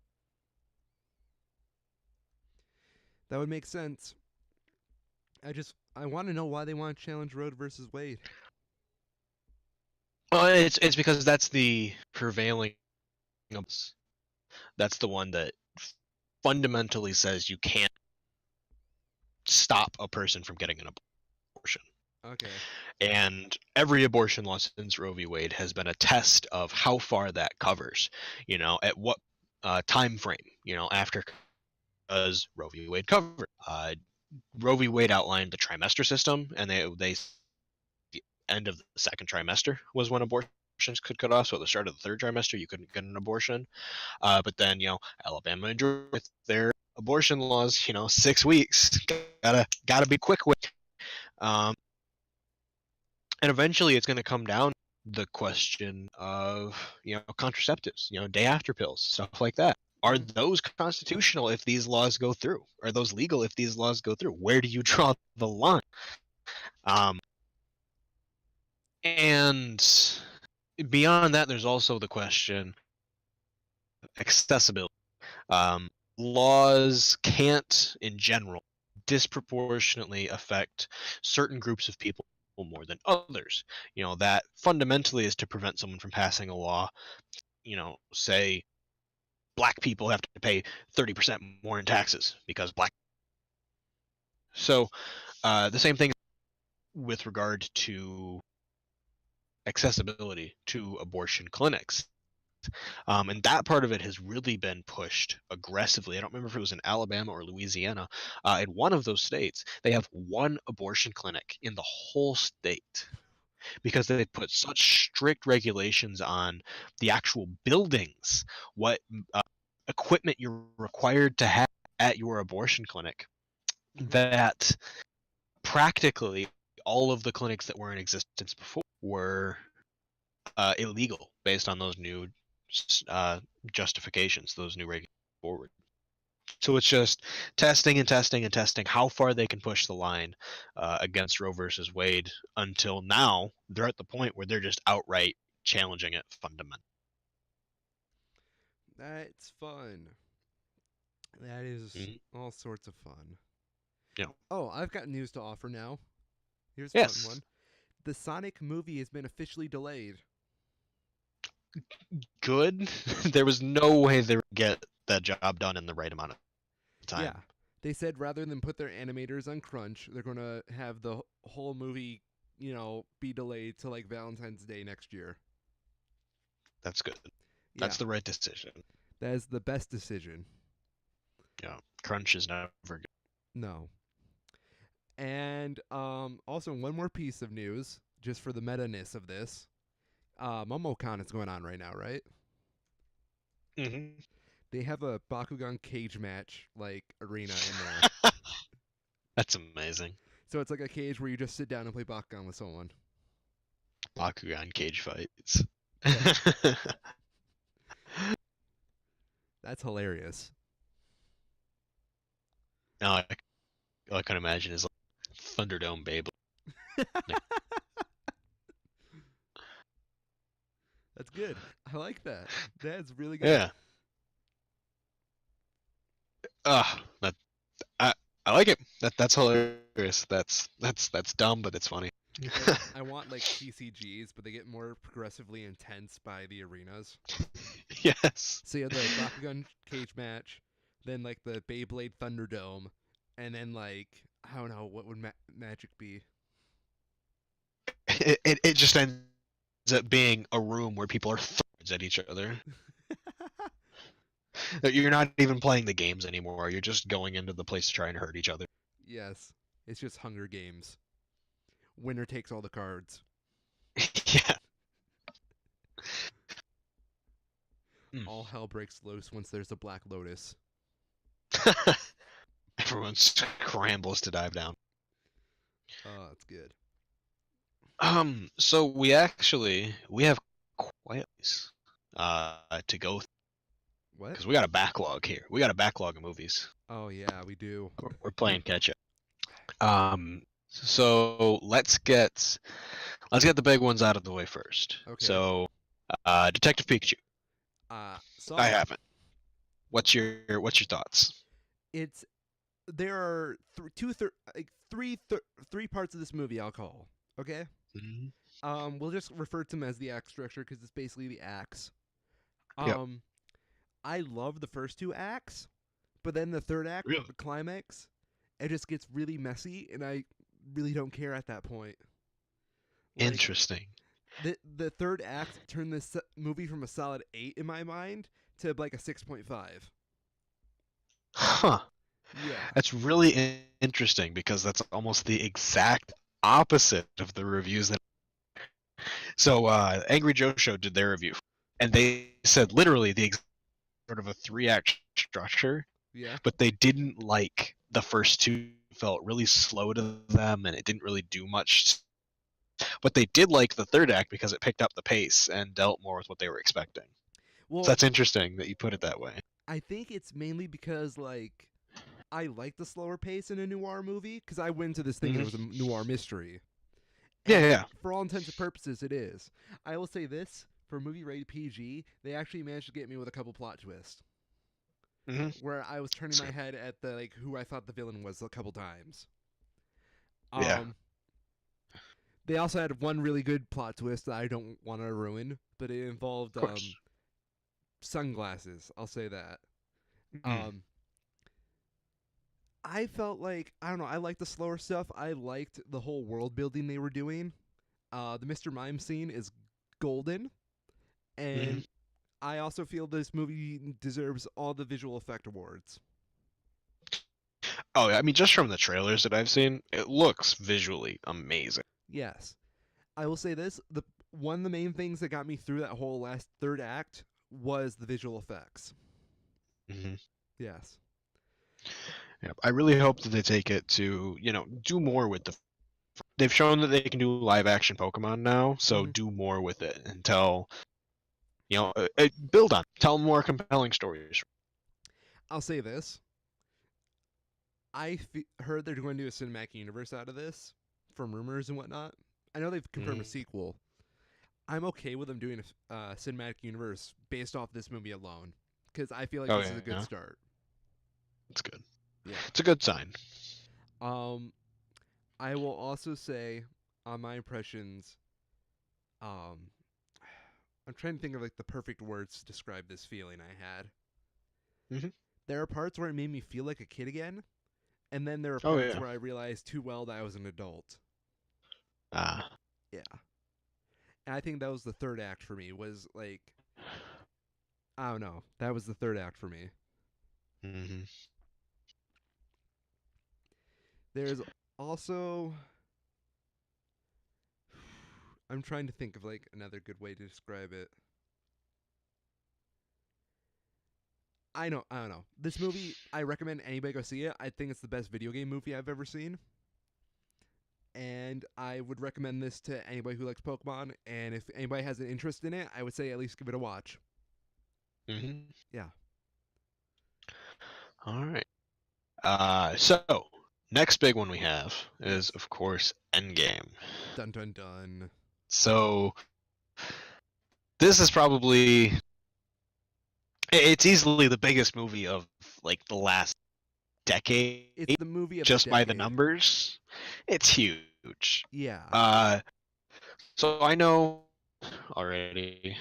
that would make sense. I want to know why they want to challenge Roe versus Wade. It's because that's the prevailing. That's the one that fundamentally says you can't stop a person from getting an abortion. Okay. And every abortion law since Roe v. Wade has been a test of how far that covers. At what time frame. After does Roe v. Wade cover? Roe v. Wade outlined the trimester system, and they the end of the second trimester was when abortions could cut off. So at the start of the third trimester, you couldn't get an abortion. But then Alabama and Georgia with their abortion laws, 6 weeks. Gotta be quick with. Um, and eventually, it's going to come down the question of contraceptives, day after pills, stuff like that. Are Hmm. those constitutional if these laws go through? Are those legal if these laws go through? Where do you draw the line? Um, and beyond that, there's also the question accessibility. Um, Laws can't, in general, disproportionately affect certain groups of people more than others. That fundamentally is to prevent someone from passing a law. Say black people have to pay 30% more in taxes because black. So the same thing with regard to accessibility to abortion clinics. And that part of it has really been pushed aggressively. I don't remember if it was in Alabama or Louisiana. In one of those states, they have one abortion clinic in the whole state because they put such strict regulations on the actual buildings, what equipment you're required to have at your abortion clinic, Hmm. that practically all of the clinics that were in existence before were illegal based on those new uh, justifications, those new regulations forward. So it's just testing and testing and testing how far they can push the line against Roe versus Wade until now they're at the point where they're just outright challenging it fundamentally. That's fun. That is Mm-hmm. all sorts of fun. Yeah. Oh, I've got news to offer now. Here's a fun Yes. one. The Sonic movie has been officially delayed. Good. There was no way they would get that job done in the right amount of Yeah, time. They said rather than put their animators on crunch, they're going to have the whole movie, be delayed to like Valentine's Day next year. That's good. Yeah, That's the right decision. that is the best decision. Yeah, crunch is never good. No. And also one more piece of news, just for the meta-ness of this. MomoCon is going on right now, right? Hmm. They have a Bakugan cage match like arena in there. That's amazing. So it's like a cage where you just sit down and play Bakugan with someone. Bakugan cage fights. Yeah, that's hilarious. Now all I can imagine is like Thunderdome Beyblade. Like, That's good. I like that. That's really good. yeah. That I I like it. That's hilarious. That's dumb, but it's funny. Like I want like TCGs, but they get more progressively intense by the arenas. Yes. So you have the Bakugan cage match, then like the Beyblade Thunderdome, and then like I don't know what would Magic be. It just ends up being a room where people are throws at each other. You're not even playing the games anymore. You're just going into the place trying to hurt each other. Yes, it's just Hunger Games. Winner takes all the cards. Yeah. Mm. All hell breaks loose once there's a Black Lotus. Everyone scrambles to dive down. Oh, that's good. So we have quite a ways, to go What? because we got a backlog here. We got a backlog of movies. Oh yeah, we do. We're playing catch up. So let's get the big ones out of the way first. Okay. So, Detective Pikachu. Saw I it. haven't. What's your thoughts? It's there are like three parts of this movie I'll call. Okay. Mhm. We'll just refer to them as the act structure because it's basically the acts. Yep. Um, I love the first two acts, but then the third act, Really the climax, it just gets really messy, and I really don't care at that point. Like interesting. the third act turned this movie from a solid 8 in my mind to like a 6.5. Huh. Yeah. That's really interesting because that's almost the exact opposite of the reviews that. So, Angry Joe Show did their review, and they said literally the exact sort of a three-act structure, Yeah. but they didn't like the first two. Felt really slow to them, and it didn't really do much. But they did like the third act because it picked up the pace and dealt more with what they were expecting. So Well, that's interesting that you put it that way. I think it's mainly because like I like the slower pace in a noir movie because I went into this thinking it was a Hmm. noir mystery, Yeah, and yeah. for all intents and purposes, it is. I will say this: for a movie rated PG, they actually managed to get me with a couple plot twists Hmm. where I was turning my head at the like who I thought the villain was a couple times. Yeah, Um, they also had one really good plot twist that I don't want to ruin, but it involved of course. sunglasses. I'll say that. Mm. Um, I felt like I don't know. I liked the slower stuff. I liked the whole world building they were doing. The Mr. Mime scene is golden, Hmm. and I also feel this movie deserves all the visual effect awards. Oh, yeah, I mean, just from the trailers that I've seen, it looks visually amazing. Yes, I will say this: the one of the main things that got me through that whole last third act was the visual effects. Hmm. Yes. Yeah, I really hope that they take it to, do more with the. They've shown that they can do live action Pokemon now, so Hmm. do more with it and tell, build on, tell more compelling stories. I'll say this: heard they're going to do a cinematic universe out of this from rumors and whatnot. I know they've confirmed a Hmm. sequel. I'm okay with them doing a cinematic universe based off this movie alone because I feel like Oh this is yeah, a good yeah, start. it's good. Yeah. It's a good sign. Um, I will also say on my impressions, um, I'm trying to think of like the perfect words to describe this feeling I had. Hmm. There are parts where it made me feel like a kid again, And then there are Oh parts yeah. where I realized too well that I was an adult. Ah. Yeah. And I think that was the third act for me. Was like, I don't know. That was the third act for me. Hmm. There's also, I'm trying to think of like another good way to describe it. I don't know. This movie, I recommend anybody go see it. I think it's the best video game movie I've ever seen. And I would recommend this to anybody who likes Pokemon. And if anybody has an interest in it, I would say at least give it a watch. Hmm. Yeah. All right. So next big one we have is, Yes. of course, Endgame. Dun dun dun. So this is probably it's easily the biggest movie of like the last decade, It's the movie of the just by the decade. numbers. It's huge. Yeah. Uh, so I know already.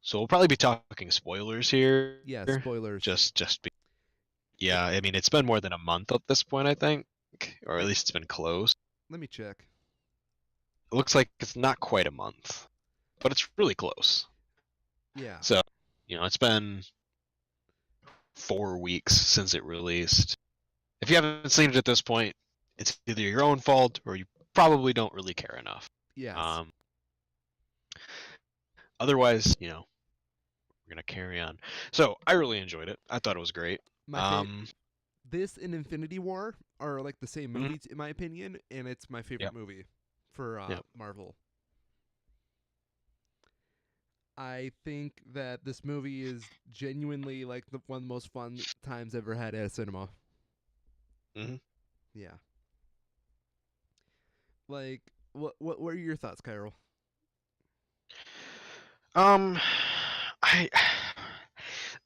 So we'll probably be talking spoilers here. Yeah, spoilers. Just be, It, yeah. I mean, it's been more than a month at this point, I think, or at it least it's been close. let me check. It looks like it's not quite a month, but it's really close. Yeah. So, it's been 4 weeks since it released. If you haven't seen it at this point, it's either your own fault or you probably don't really care enough. Yes. Um, Otherwise, we're gonna carry on. So I really enjoyed it. I thought it was great. My favorite Um, this and Infinity War are like the same mhm, movie in my opinion, and it's my yeah, favorite movie for yeah. Marvel. I think that this movie is genuinely like one of the most fun times I've ever had at a cinema. Hmm. Yeah. Like, what are your thoughts, Kyril? Um, I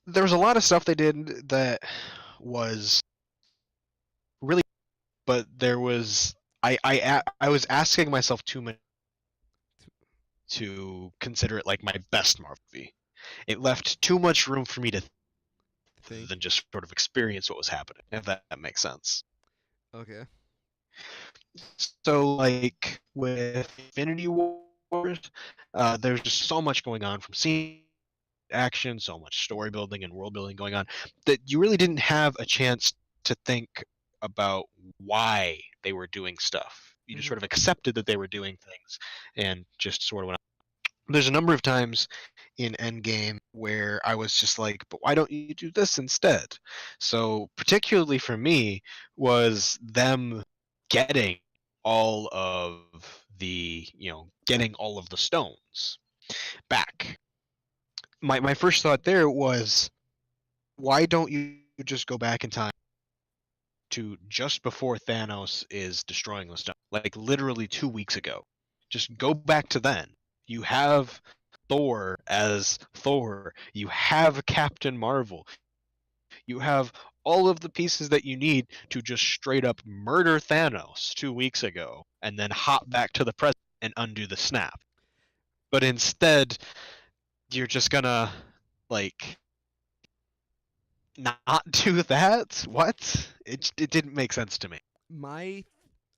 there was a lot of stuff they did that was really, but there was I was asking myself too much to consider it like my best Marvel movie. It left too much room for me to Think. than just sort of experience what was happening, if that makes sense. Okay. So, like with Infinity Wars, there's just so much going on from scene action, so much story building and world building going on that you really didn't have a chance to think about why they were doing stuff. You just Hmm. sort of accepted that they were doing things and just sort of went on. There's a number of times in Endgame where I was just like, but why don't you do this instead? So, particularly for me, was them getting getting all of the stones back. My first thought there was, why don't you just go back in time to just before Thanos is destroying the stone, like literally 2 weeks ago? Just go back to then. You have Thor as Thor. You have Captain Marvel. You have all of the pieces that you need to just straight up murder Thanos 2 weeks ago and then hop back to the present and undo the snap. But instead, you're just gonna like not do that? What? It didn't make sense to me. My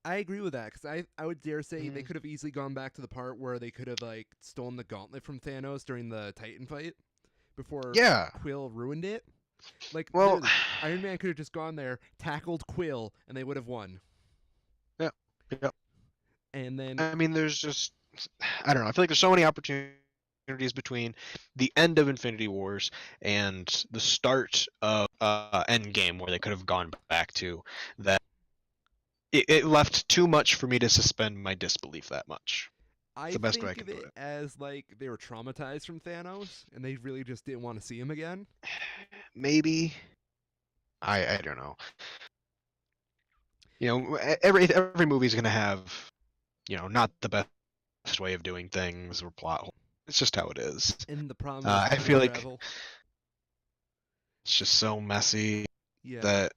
I agree with that because I would dare say they Mhm. could have easily gone back to the part where they could have like stolen the gauntlet from Thanos during the Titan fight before Yeah. Quill ruined it. Like Well, literally, Iron Man could have just gone there, tackled Quill, and they would have won. yeah, yeah. And then, I mean, there's just I don't know. I feel like there's so many opportunities between the end of Infinity Wars and the start of Endgame where they could have gone back to that. It left too much for me to suspend my disbelief that much. It's I the best way I think can of put it it. as like they were traumatized from Thanos, and they really just didn't want to see him again. Maybe I don't know. Every movie's gonna have not the best way of doing things or plot. It's just how it is. And the problem is I time feel like travel. it's just so messy Yeah, that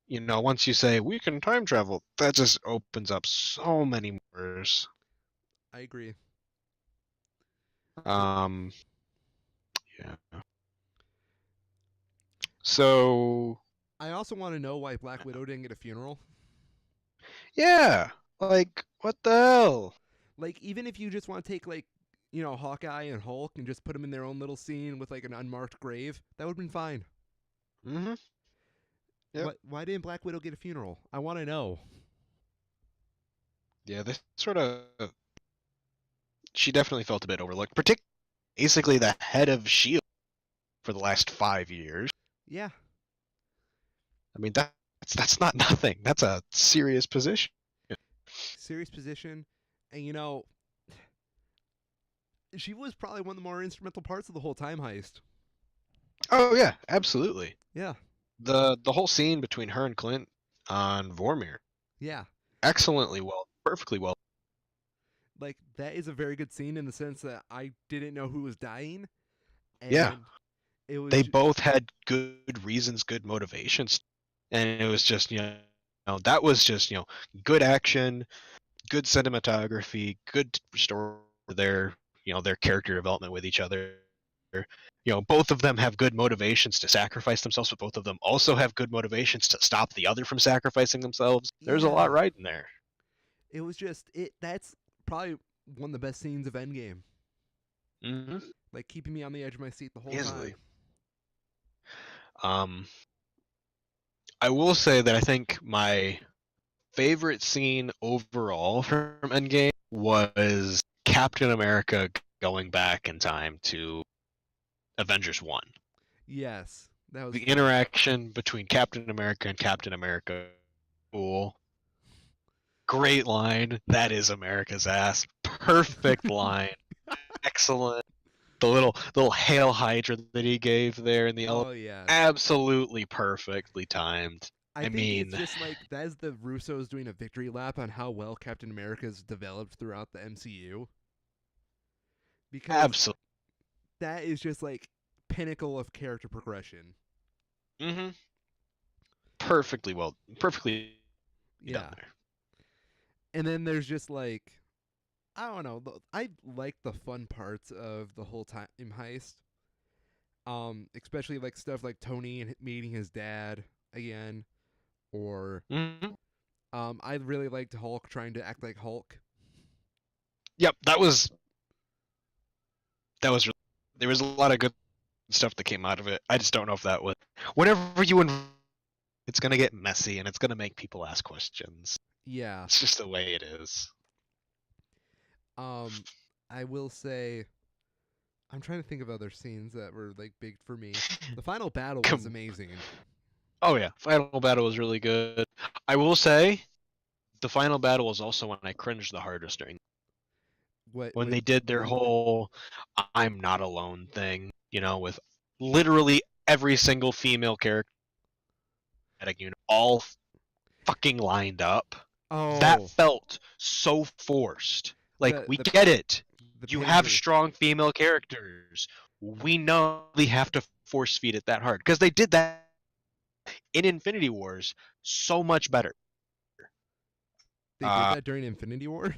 once you say we can time travel, that just opens up so many doors. I agree. It, Um, yeah. So. I also want to know why Black Widow didn't get a funeral. Yeah, like what the hell? Like, even if you just want to take, like, Hawkeye and Hulk and just put them in their own little scene with, like, an unmarked grave, that would have been fine. Mm-hmm. Yep. Why didn't Black Widow get a funeral? I want to know. Yeah, this sort of she definitely felt a bit overlooked, particularly basically the head of Shield for the last 5 years. Yeah, I mean that's not nothing. That's a serious position. serious position. And, she was probably one of the more instrumental parts of the whole time heist. Oh yeah, absolutely. Yeah, The whole scene between her and Clint on Vormir, yeah. excellently well, perfectly well. Like, that is a very good scene in the sense that I didn't know who was dying, Yeah, and it was they both had good reasons, good motivations, and it was just that was just good action, good cinematography, good story. Their character development with each other. Both of them have good motivations to sacrifice themselves, but both of them also have good motivations to stop the other from sacrificing themselves. There's a lot yeah. right in there. It was just it. That's probably one of the best scenes of Endgame. Hmm. Like, keeping me on the edge of my seat the whole Easily. time. Um, I will say that I think my favorite scene overall from Endgame was Captain America going back in time to Avengers 1. Yes, that was The fun. interaction between Captain America and Captain America, cool. Great line. That is America's ass. Perfect line. Excellent. The little hail hydra that he gave there in the Oh elevator. yes. Absolutely perfectly timed. I I think it's mean, just like that is the Russos doing a victory lap on how well Captain America's developed throughout the MCU, because absolutely. that is just like pinnacle of character progression. Hmm. Perfectly well, perfectly done Yeah. there. And then there's just like, I don't know. I like the fun parts of the whole time heist. Especially like stuff like Tony and meeting his dad again, or Hmm. I really liked Hulk trying to act like Hulk. Yep, that was. There was a lot of good stuff that came out of it. I just don't know if that was. Whenever it's gonna get messy and it's gonna make people ask questions. Yeah. It's just the way it is. Um, I will say I'm trying to think of other scenes that were like big for me. The final battle was Com- amazing. oh yeah, final battle was really good. I will say the final battle was also when I cringed the hardest during when they did their When what? whole "I'm not alone" thing. With literally every single female character all fucking lined up. That Oh, felt so forced. Like, the we the get it. the You have pager. strong female characters. We know they have to force feed it that hard because they did that in Infinity Wars so much better. They did Uh, that during Infinity War.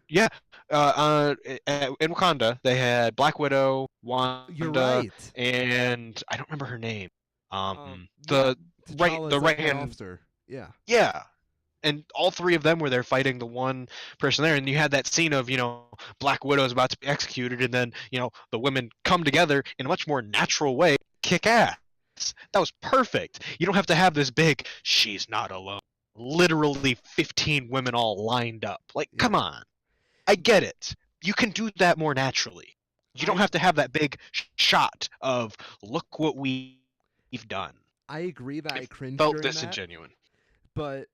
yeah, in Wakanda they had Black Widow, You're Wanda, right. and I don't remember her name. Yeah, The T'Challa's like right head hand. officer. Yeah, Yeah, and all three of them were there fighting the one person there, and you had that scene of Black Widow is about to be executed, and then the women come together in a much more natural way, kick ass. That was perfect. You don't have to have this big she's not alone, literally 15 women all lined up. Like, come yeah. on. I get it. You can do that more naturally. You don't I have to have that big shot of look what we've done. I agree that I It cringed felt during that, disingenuous. but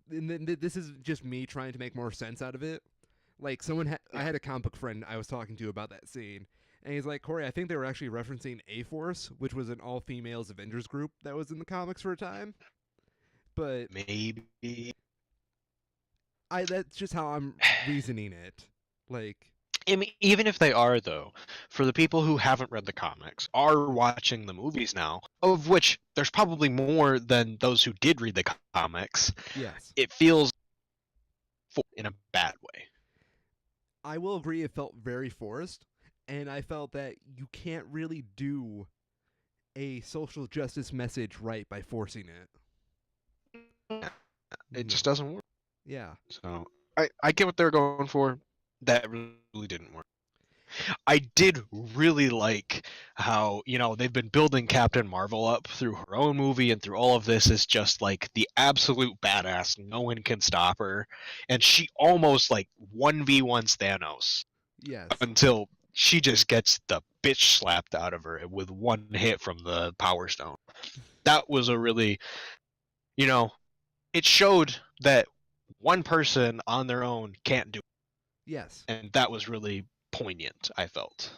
this is just me trying to make more sense out of it. Like, I Yeah. had a comic book friend I was talking to about that scene, and he's like, Corey, I think they were actually referencing A Force, which was an all females Avengers group that was in the comics for a time. But Maybe. that's just how I'm reasoning it. Like, I mean, even if they are, though, for the people who haven't read the comics, are watching the movies now, of which there's probably more than those who did read the comics, yes, it feels in a bad way. I will agree it felt very forced, and I felt that you can't really do a social justice message right by forcing it. It Yeah. just doesn't work. Yeah. So I get what they're going for. That really didn't work. I did really like how, they've been building Captain Marvel up through her own movie and through all of this is just like the absolute badass. No one can stop her. And she almost like 1v1s Thanos Yes. until she just gets the bitch slapped out of her with one hit from the Power Stone. That was a really, you know, it showed that one person on their own can't do Yes. it. And that was really poignant, I felt.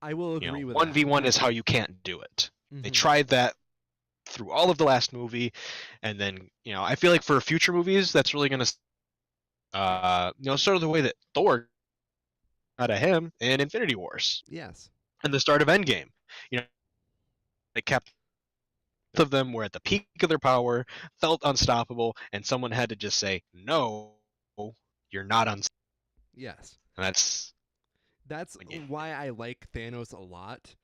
I will agree with that. 1v1 is how you can't do it. They Hmm. tried that through all of the last movie, and then, I feel like for future movies, that's really going to, sort of the way that Thor out of him in Infinity Wars Yes. and the start of Endgame. You know, they kept both of them were at the peak of their power, felt unstoppable, and someone had to just say, "No, you're not unstoppable." Yes. And that's That's yeah. why I like Thanos a lot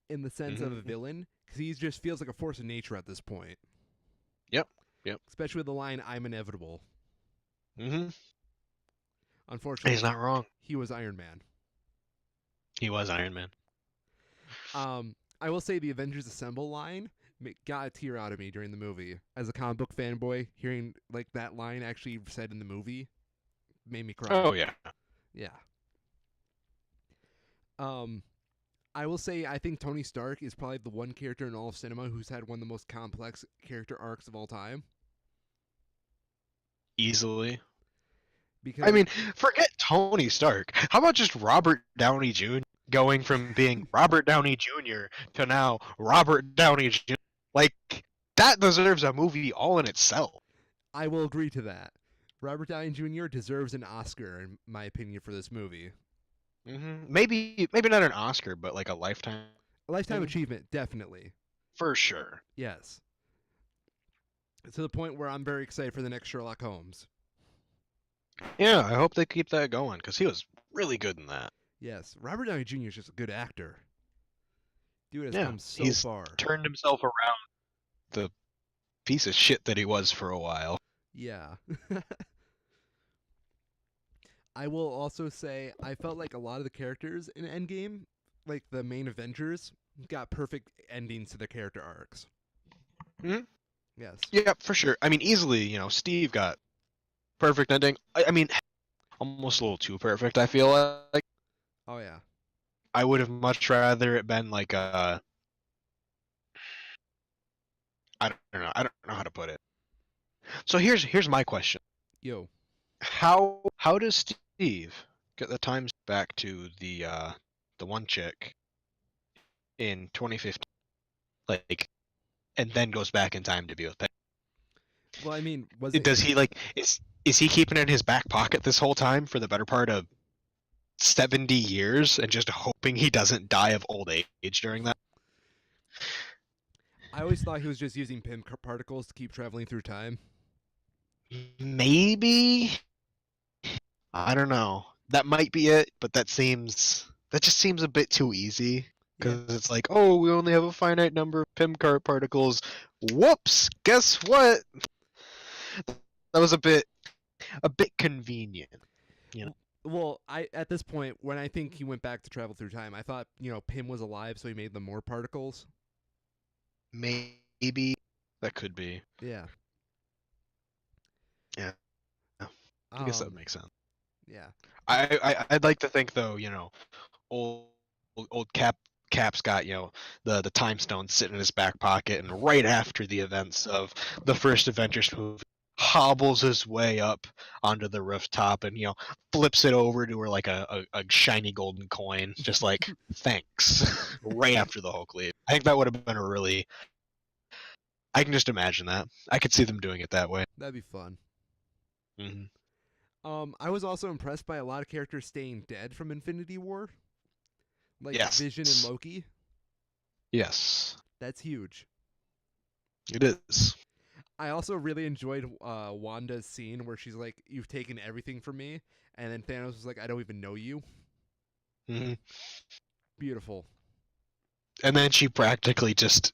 in the sense of a Mm-hmm. villain, because he just feels like a force of nature at this point. Yep. Yep. Especially with the line, I'm inevitable. Mm-hmm. He's Unfortunately, not wrong. he was Iron Man. He was Iron Man. I will say the Avengers Assemble line got a tear out of me during the movie. As a comic book fanboy, hearing like that line actually said in the movie made me cry. Oh yeah. Yeah. Um, I will say I think Tony Stark is probably the one character in all of cinema who's had one of the most complex character arcs of all time. Easily. I Because mean, forget Tony Stark. How about just Robert Downey Jr. going from being Robert Downey Jr. to now Robert Downey Jr.? Like, that deserves a movie all in itself. I will agree to that. Robert Downey Jr. deserves an Oscar, in my opinion, for this movie. Maybe not an Oscar, but like a lifetime A lifetime achievement, definitely. for sure. Yes. To the point where I'm very excited for the next Sherlock Holmes. Yeah, I hope they keep that going because he was really good in that. Yes, Robert Downey Jr. is just a good actor. Dude has Yeah, come so he's far. turned himself around the piece of shit that he was for a while. Yeah. I will also say I felt like a lot of the characters in Endgame, like the main Avengers, got perfect endings to their character arcs. Mhm. Yes. Yeah, for sure. I mean, easily, Steve got perfect ending. I mean, almost a little too perfect. I feel like Oh yeah. I would have much rather it been like a. I don't know. I don't know how to put it. So here's my question. Yo. How does Steve get the times back to the one chick in 2015? Like, and then goes back in time to be with Peggy? Well, I mean, was it? Does he like is he keeping it in his back pocket this whole time for the better part of 70 years and just hoping he doesn't die of old age during that? I always thought he was just using Pym particles to keep traveling through time. Maybe. I don't know. That might be it, but that just seems a bit too easy Yeah. because it's like, oh, we only have a finite number of Pimcart particles. Whoops! Guess what? That was a bit convenient. You know, Well, I at this point when I think he went back to travel through time, I thought Pym was alive, so he made them more particles. maybe that could be. Yeah. Yeah, I guess that Um. makes sense. Yeah. I'd like to think though, old old Cap's got the time stone sitting in his back pocket, and right after the events of the first Avengers movie, hobbles his way up onto the rooftop and flips it over to her like a shiny golden coin, just like thanks. Right after the Hulk leave, I think that would have been a really. I can just imagine that. I could see them doing it that way. That'd be fun. Hmm. I was also impressed by a lot of characters staying dead from Infinity War, like Yes. Vision and Loki. Yes. That's huge. It is. I also really enjoyed Wanda's scene where she's like, "You've taken everything from me," and then Thanos was like, "I don't even know you." Hmm. Beautiful. And then she practically just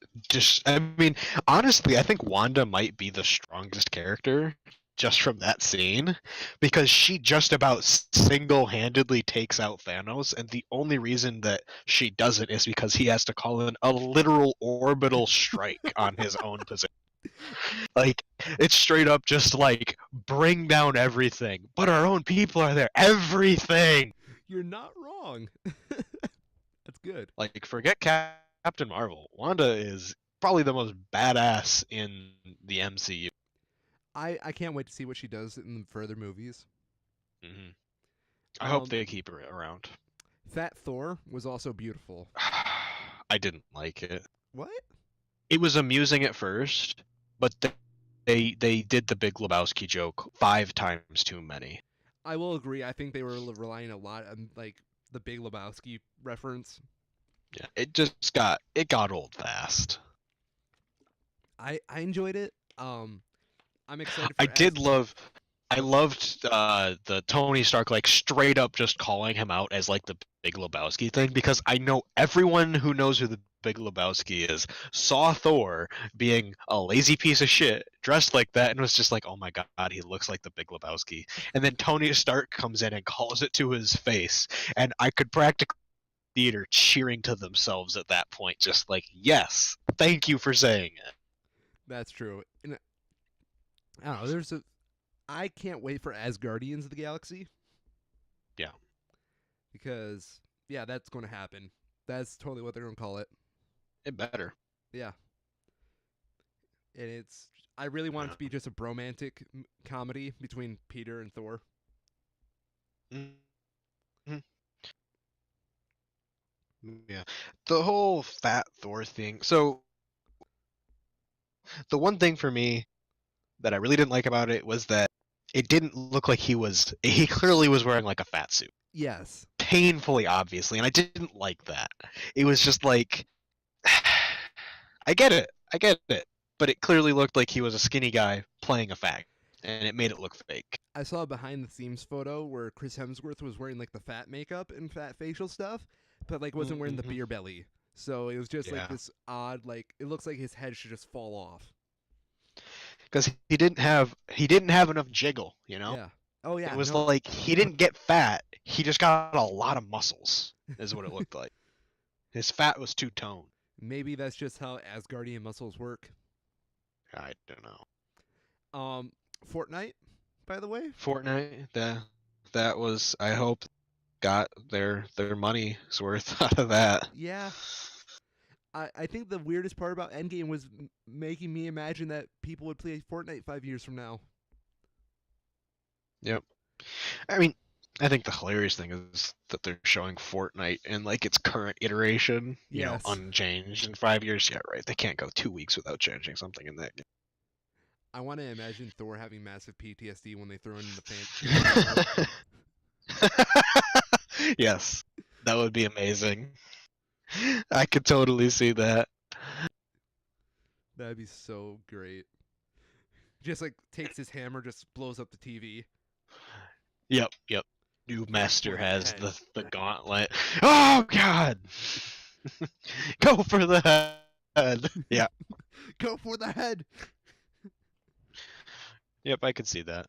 I mean, honestly, I think Wanda might be the strongest character just from that scene because she just about single-handedly takes out Thanos, and the only reason that she doesn't is because he has to call in a literal orbital strike on his own position. Like, it's straight up just like bring down everything, but our own people are there. Everything. You're not wrong. That's good. Like, forget Captain Marvel. Wanda is probably the most badass in the MCU. I can't wait to see what she does in the further movies. Hmm. I hope Um, they keep her around. Fat Thor was also beautiful. I didn't like it. What? It was amusing at first, but they did the Big Lebowski joke 5 times too many. I will agree. I think they were relying a lot on like the Big Lebowski reference. Yeah, it got old fast. I enjoyed it. I'm excited I for as. did love I loved the Tony Stark like straight up just calling him out as like the Big Lebowski thing because I know everyone who knows who the Big Lebowski is saw Thor being a lazy piece of shit dressed like that and was just like, oh my god, he looks like the Big Lebowski. And then Tony Stark comes in and calls it to his face, and I could practically theater cheering to themselves at that point, just like, yes, thank you for saying it. That's true. And I don't know. There's a. I can't wait for As Guardians of the Galaxy Yeah, because yeah, that's going to happen. That's totally what they're going to call it. it better. Yeah, and it's. I really want it Yeah. to be just a bromantic comedy between Peter and Thor. Mhm. Yeah, the whole fat Thor thing. So the one thing for me that I really didn't like about it was that it didn't look like he clearly was wearing like a fat suit. Yes, Painfully obviously, and I didn't like that. It was just like I get it, but it clearly looked like he was a skinny guy playing a fat, and it made it look fake. I saw a behind the scenes photo where Chris Hemsworth was wearing like the fat makeup and fat facial stuff, but like wasn't wearing the Hmm. beer belly. So it was just like Yeah, this odd, like it looks like his head should just fall off. because he didn't have enough jiggle, you know. Yeah. Oh It yeah. was No. like he didn't get fat, he just got a lot of muscles, is what it looked like. His fat was too toned. Maybe that's just how Asgardian muscles work. I don't know. Um, Fortnite, by the way. Fortnite, that was, I hope, got their money's worth out of that. Yeah. I think the weirdest part about Endgame was making me imagine that people would play Fortnite 5 years from now. Yep. I mean, I think the hilarious thing is that they're showing Fortnite in like its current iteration, Yes. unchanged in 5 years. Yeah, right. They can't go 2 weeks without changing something in that I want to imagine Thor having massive PTSD when they throw in the Infinity War. game. Yes, that would be amazing. I could totally see that. That'd be so great. Just like takes his hammer, just blows up the TV. Yep, yep. New Go master for the has head. the gauntlet. Oh God! Go for the head. Yeah. Go for the head. Yep, I could see that.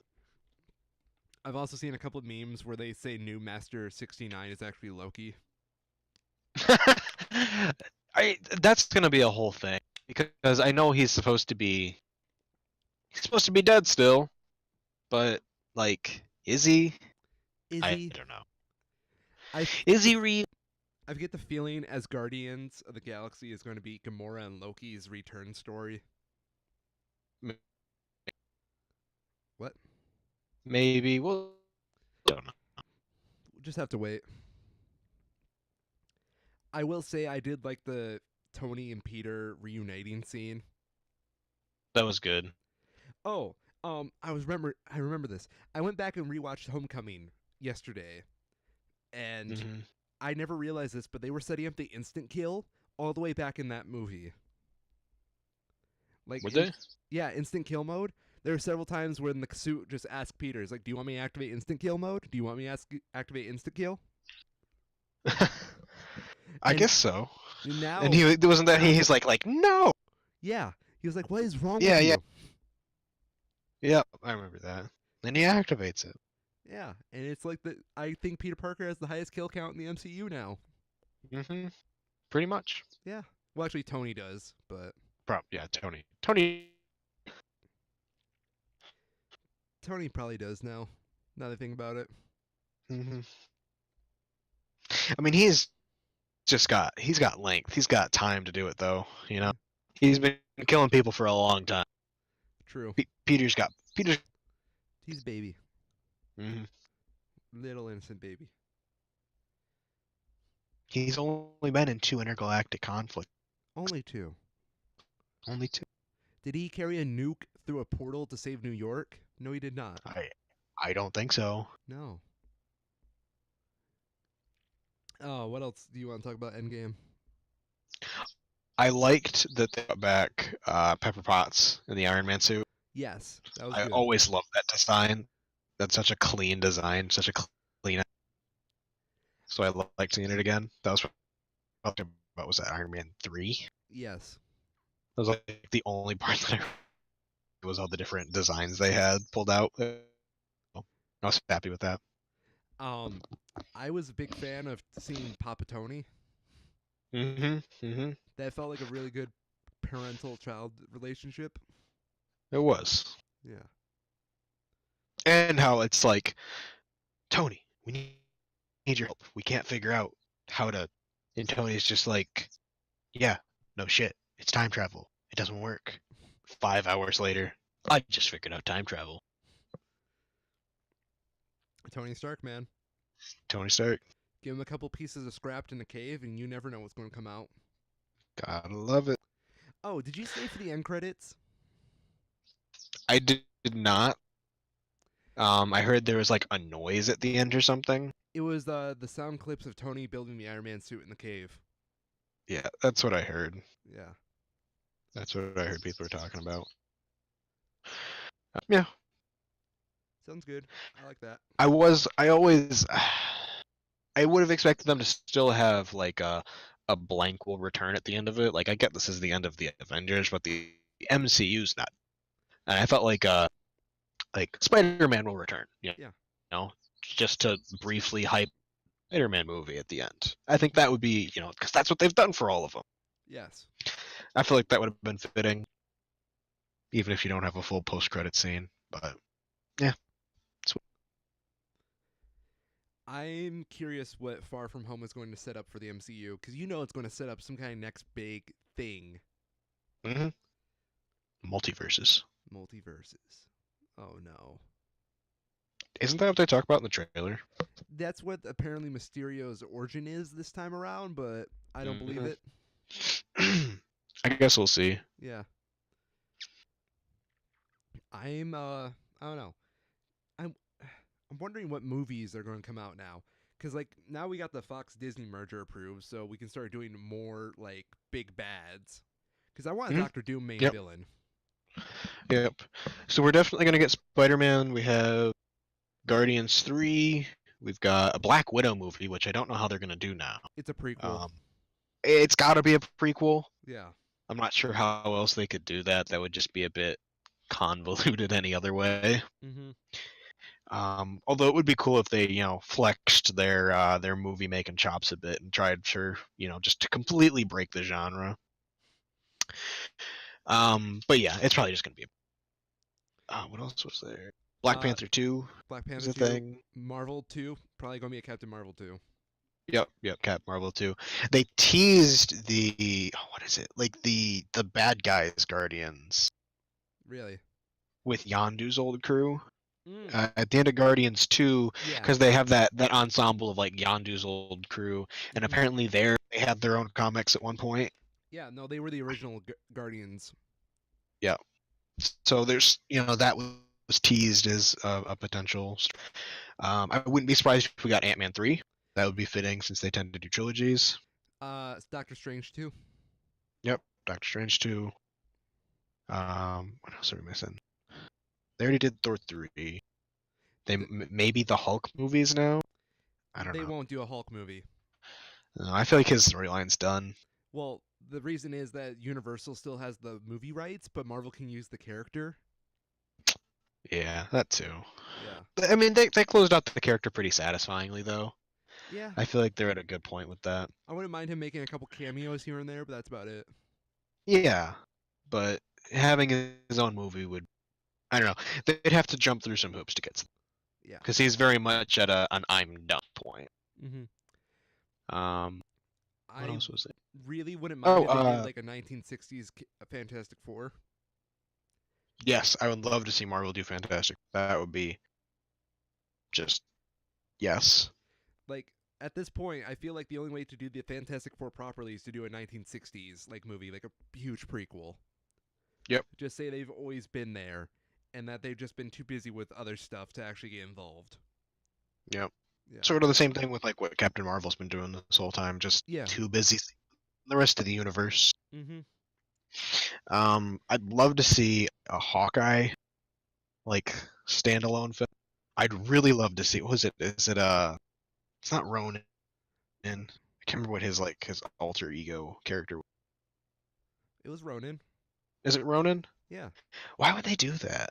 I've also seen a couple of memes where they say new Master 69 is actually Loki. That's gonna be a whole thing because I know he's supposed to be dead still, but like, is he? Is I he? don't know. I Is get the he real? I get the feeling as Guardians of the Galaxy is going to be Gamora and Loki's return story. What? Maybe. Well, don't know. We'll just have to wait. I will say I did like the Tony and Peter reuniting scene. That was good. Oh, I remember this. I went back and rewatched Homecoming yesterday, and Hmm. I never realized this, but they were setting up the instant kill all the way back in that movie. Like, Were they? yeah, instant kill mode. There were several times when the suit just asked Peter, "Is like, do you want me to activate instant kill mode? Do you want me to activate instant kill?" I And guess so. And Now, he wasn't that he's like no. yeah, he was like, "What is wrong with Yeah, yeah, you?" yeah. I remember that. And he activates it. Yeah, and it's like the I think Peter Parker has the highest kill count in the MCU now. Mm-hmm. Pretty much. Yeah. Well, actually, Tony does, but Yeah, Tony. Tony. Tony probably does now. Now that I think about it. Hmm. I mean, he's got length. He's got time to do it though. You know, Yeah, he's been killing people for a long time. true. Peter's. He's baby, Mhm. little innocent baby. He's only been in two intergalactic conflicts. Only two. Only two. Did he carry a nuke through a portal to save New York? No, he did not. I I don't think so. No. Oh, what else do you want to talk about? Endgame. I liked that they brought back Pepper Potts in the Iron Man suit. Yes, that was I good. always loved that design. That's such a clean design, such a clean. So I liked seeing it again. That was what was that Iron Man 3? Yes. That was like the only part that I was all the different designs they had pulled out. I was happy with that. Um, I was a big fan of seeing Papa Tony. Mm-hmm. Mm-hmm. That felt like a really good parental-child relationship. It was. Yeah. And how it's like, Tony, we need your help. We can't figure out how to. And Tony's just like, yeah, no shit. It's time travel. It doesn't work. 5 hours later, I just figured out time travel. Tony Stark, man. Tony Stark. Give him a couple pieces of scrap in a cave, and you never know what's going to come out. Gotta love it. Oh, did you stay for the end credits? I did not. I heard there was like a noise at the end or something. It was the sound clips of Tony building the Iron Man suit in the cave. Yeah, that's what I heard. Yeah. That's what I heard people were talking about. Yeah, Sounds good. I like that. I always, I would have expected them to still have like a blank will return at the end of it. Like I get this is the end of the Avengers, but the MCU's not. And I felt like Spider-Man will return. Yeah. Know, just to briefly hype Spider-Man movie at the end. I think that would be because that's what they've done for all of them. Yes. I feel like that would have been fitting, even if you don't have a full post-credit scene. But yeah, I'm curious what Far From Home is going to set up for the MCU because it's going to set up some kind of next big thing. mm-hmm. Multiverses. Multiverses. Oh no. Isn't that what they talk about in the trailer? That's what apparently Mysterio's origin is this time around, but I don't believe it. I guess we'll see. Yeah. I don't know. I'm I'm wondering what movies are going to come out now. Cuz like now we got the Fox Disney merger approved, so we can start doing more like big bads. Cuz I want a Mm-hmm. Doctor Doom main Yep. villain. Yep. So we're definitely gonna get Spider-Man. We have Guardians 3. We've got a Black Widow movie, which I don't know how they're gonna do now. It's a prequel. Um, it's got to be a prequel. Yeah. I'm not sure how else they could do that. That would just be a bit convoluted any other way. Mhm. Although it would be cool if they, flexed their movie making chops a bit and tried just to completely break the genre. But yeah, it's probably just gonna be. What else was there? Black Uh Panther 2 Black is Panther a 2, thing. Marvel 2, probably going to be a Captain Marvel 2. Yep, Cap Marvel 2. They teased the what is it? Like the bad guys Guardians Really? with Yondu's old crew. Mm. At the end of Guardians 2, Yeah. because they have that ensemble of like Yondu's old crew, and Mhm. apparently they had their own comics at one point. Yeah, no, they were the original Guardians. Yeah. So there's that was teased as a potential. I wouldn't be surprised if we got Ant-Man 3. That would be fitting since they tend to do trilogies. Doctor Strange 2. Yep, Doctor Strange 2. What else are we missing? They already did Thor 3. They maybe the Hulk movies now. I don't They know. won't do a Hulk movie. No, I feel like his storyline's done. Well, the reason is that Universal still has the movie rights, but Marvel can use the character. Yeah, that too. Yeah. I mean, they closed out the character pretty satisfyingly, though. Yeah. I feel like they're at a good point with that. I wouldn't mind him making a couple cameos here and there, but that's about it. Yeah, but having his own movie would, I don't know, they'd have to jump through some hoops to get to, Yeah. because he's very much at an I'm done point. Hmm. Um, what I else was it? really wouldn't mind Oh, if they did like a 1960s Fantastic Four. yes, I would love to see Marvel do Fantastic. That would be just yes. Like at this point, I feel like the only way to do the Fantastic Four properly is to do a 1960s like movie, like a huge prequel. Yep, Just say they've always been there, and that they've just been too busy with other stuff to actually get involved. yep. Yeah. Sort of the same thing with like what Captain Marvel's been doing this whole time, just Yeah. too busy seeing the rest of the universe. Mm-hmm. I'd love to see a Hawkeye like standalone film. I'd really love to see. What was it? Is it It's not Ronan. I can't remember what his alter ego character was. It was Ronin. Is it Ronan? Yeah. Why would they do that?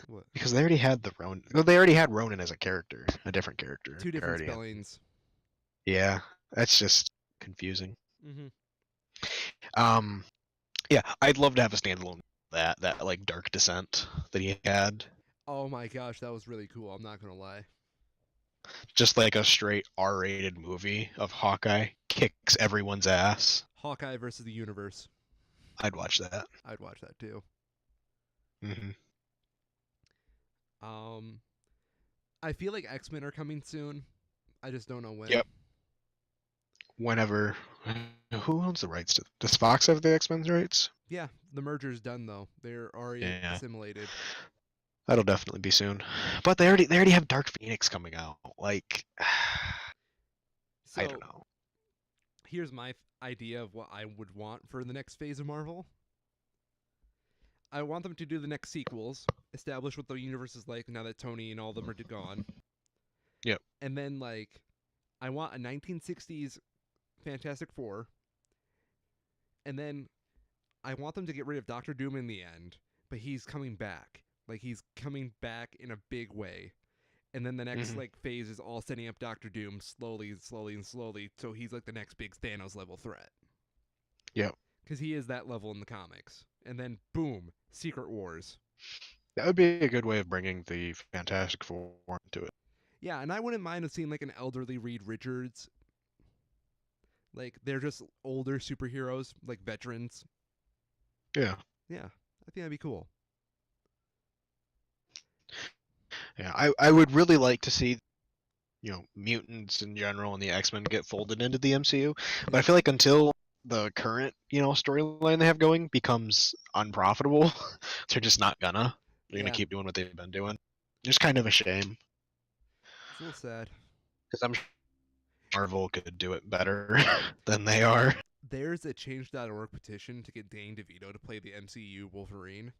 What? Because they already had the Ronan. Well, they already had Ronan as a character, a different character. Two They different already had. spellings. Yeah, that's just confusing. Mm-hmm. Um, yeah, I'd love to have a standalone that like Dark Descent that he had, Oh my gosh, that was really cool. I'm not gonna lie. just like a straight R-rated movie of Hawkeye kicks everyone's ass. Hawkeye versus the universe. I'd watch that. I'd watch that too. Hmm. Um, I feel like X-Men are coming soon. I just don't know when. Yep. Whenever, who owns the rights to? Does Fox have the X-Men's rights? Yeah, the merger's done though. They're already Yeah, assimilated. that'll definitely be soon. But they already have Dark Phoenix coming out. Like, I don't So know. here's my idea of what I would want for the next phase of Marvel. I want them to do the next sequels, establish what the universe is like now that Tony and all of them are gone, Yep. and then like I want a 1960s Fantastic Four, and then I want them to get rid of Doctor Doom in the end, but he's coming back. Like he's coming back in a big way. And then the next Hmm. like phase is all setting up Doctor Doom slowly, slowly, and slowly, so he's like the next big Thanos level threat. Yep. Because he is that level in the comics. And then boom, Secret Wars. That would be a good way of bringing the Fantastic Four into it. Yeah, and I wouldn't mind seeing like an elderly Reed Richards. Like they're just older superheroes, like veterans. Yeah. Yeah, I think that'd be cool. Yeah. I would really like to see mutants in general and the X-Men get folded into the MCU, but I Yeah, feel like until the current storyline they have going becomes unprofitable, they're just not gonna. They're gonna yeah, keep doing what they've been doing. It's kind of a shame it's a little sad. because I'm sure Marvel could do it better than they are. There's a Change.org petition to get Dane DeVito to play the MCU Wolverine.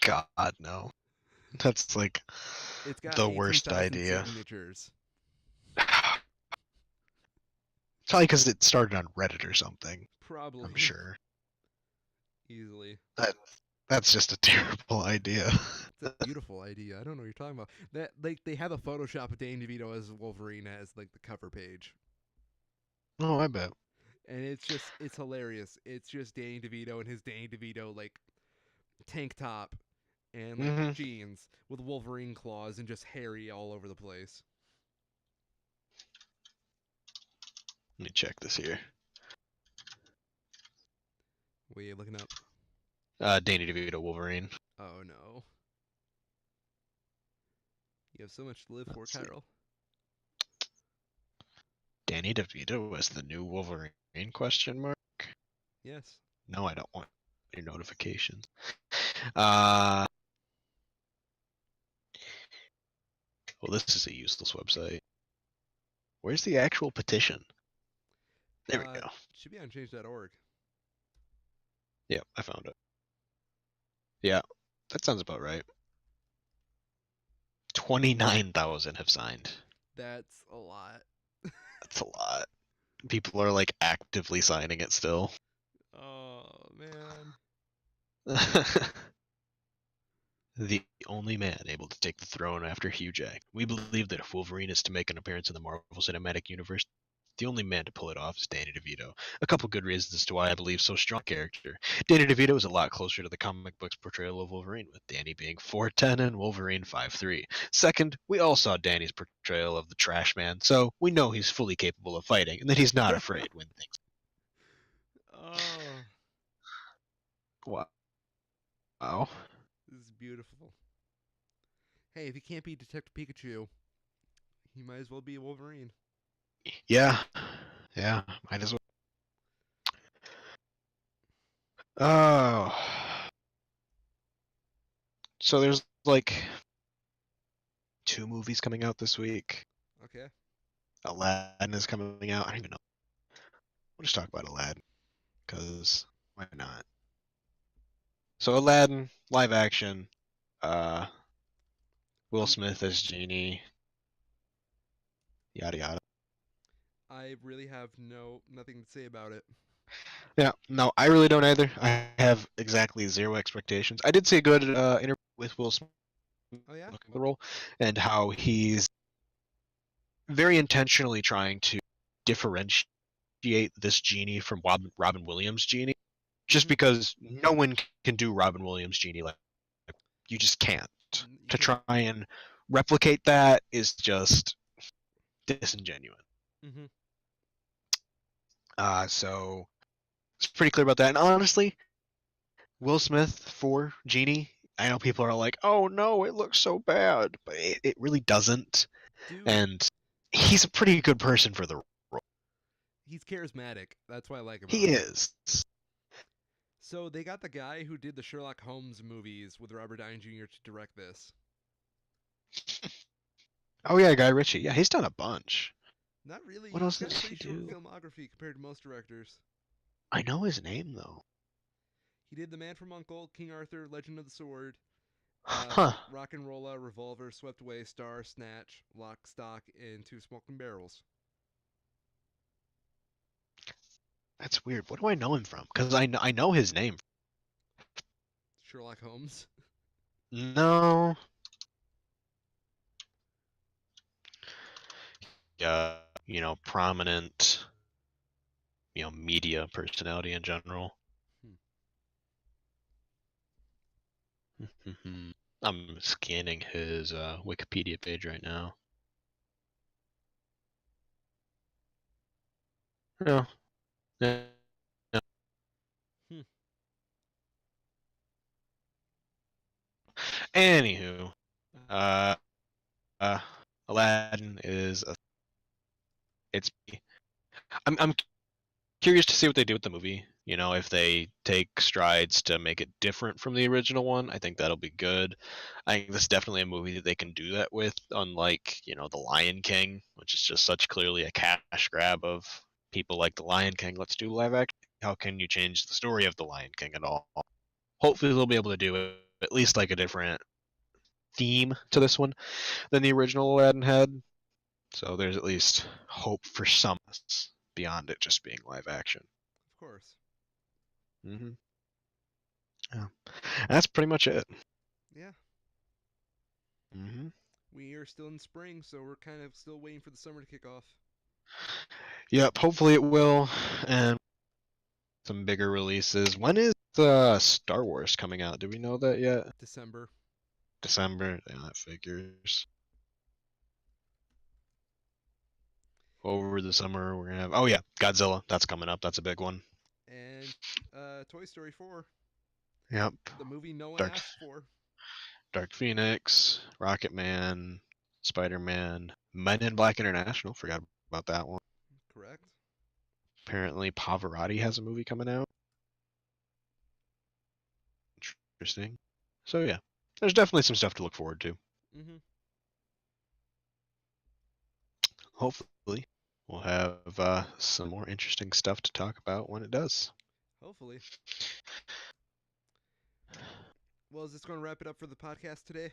God no, that's like It's got the worst 18,000 idea. signatures. Probably because it started on Reddit or something. I'm Probably. sure Easily. that that's just a terrible idea. It's a beautiful idea. I don't know what you're talking about. That like they have a Photoshop of Dane DeVito as Wolverine as like the cover page. Oh, I bet. And it's hilarious. It's just Danny DeVito and his Danny DeVito like tank top and like Hmm. jeans with Wolverine claws and just hairy all over the place. Let me check this here. What are you looking up? Danny DeVito Wolverine. Oh no. You have so much to live for, Let's see. Kyril. Danny DeVito as the new Wolverine? Question mark. Yes. No, I don't want your notifications. Uh, well, this is a useless website. Where's the actual petition? There we go. Should be on change.org. Yeah, I found it. Yeah, that sounds about right. 29,000 have signed. That's a lot. It's a lot. People are like actively signing it still. Oh man. The only man able to take the throne after Hugh Jack. We believe that if Wolverine is to make an appearance in the Marvel Cinematic Universe, the only man to pull it off is Danny DeVito. A couple good reasons as to why I believe so strong character. Danny DeVito is a lot closer to the comic book's portrayal of Wolverine, with Danny being 4'10 and Wolverine 5'3. Second, we all saw Danny's portrayal of the Trash Man, so we know he's fully capable of fighting and that he's not afraid when things. Oh, Wow. this is beautiful. Hey, if he can't be Detective Pikachu, he might as well be a Wolverine. Yeah. Yeah. Might as well. Oh. So there's like 2 movies coming out this week. Okay. Aladdin is coming out. I don't even know. We'll just talk about Aladdin because why not? So Aladdin, live action, uh, Will I'm. Smith as genie, yada yada. I really have nothing to say about it. Yeah, no, I really don't either. I have exactly zero expectations. I did see a good interview with Will Smith Oh yeah. looking at the role and how he's very intentionally trying to differentiate this genie from Robin Williams' genie, just Mm-hmm. because no one can do Robin Williams' genie like you just can't. You To can't. try and replicate that is just disingenuous. Mm-hmm. So it's pretty clear about that. And honestly, Will Smith for Genie, I know people are like, "Oh no, it looks so bad," but it really doesn't. Dude, And he's a pretty good person for the role. he's charismatic. That's what I like He about him. is. So they got the guy who did the Sherlock Holmes movies with Robert Downey Jr. to direct this. Oh yeah, Guy Ritchie. Yeah, he's done a bunch. Not really. What He's else got a does pretty he short do? filmography compared to most directors. I know his name though. He did The Man from Uncle, King Arthur, Legend of the Sword, Huh. Rock and Rolla, Revolver, Swept Away, Star, Snatch, Lock, Stock, and Two Smoking Barrels. That's weird. What do I know him from? Because I know his name. Sherlock Holmes. No. Prominent, media personality in general. Hmm. I'm scanning his Wikipedia page right now. No. No. Hmm. Anywho, uh, uh, Aladdin is it's. I'm curious to see what they do with the movie. If they take strides to make it different from the original one, I think that'll be good. I think this is definitely a movie that they can do that with, unlike, The Lion King, which is just such clearly a cash grab of people like The Lion King. Let's do live action. How can you change the story of The Lion King at all? Hopefully they'll be able to do at least like a different theme to this one than the original Aladdin had. So there's at least hope for some beyond it just being live action. Of course. hmm Yeah. That's pretty much it. Yeah. hmm We are still in spring, so we're kind of still waiting for the summer to kick off. Yep, hopefully it will. And some bigger releases. When is Star Wars coming out? Do we know that yet? December. December? Yeah, that figures. Over the summer, we're gonna have. Oh yeah, Godzilla. That's coming up. That's a big one. And Toy Story 4. Yep. The movie no one Dark asked for. Dark Phoenix, Rocket Man, Spider Man, Men in Black International. Forgot about that one. Correct? Apparently, Pavarotti has a movie coming out. Interesting. So yeah, there's definitely some stuff to look forward to. Mm-hmm. Hopefully, we'll have some more interesting stuff to talk about when it does. Hopefully. Well, is this going to wrap it up for the podcast today?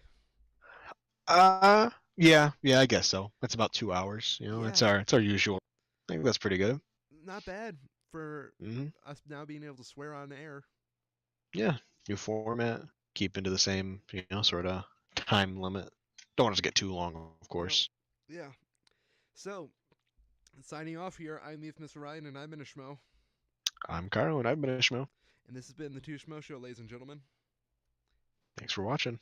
Yeah, I guess so. That's about 2 hours. Yeah. It's our usual. I think that's pretty good. Not bad for Hmm. us now being able to swear on air. Yeah, new format. Keep into the same, sort of time limit. Don't want it to get too long, of Yep. course. Yeah. So, signing off here, I'm Mr. Ryan, and I've been a Schmo. I'm Carlo, and I've been Ishmael. And this has been the Two Schmo Show, ladies and gentlemen. Thanks for watching.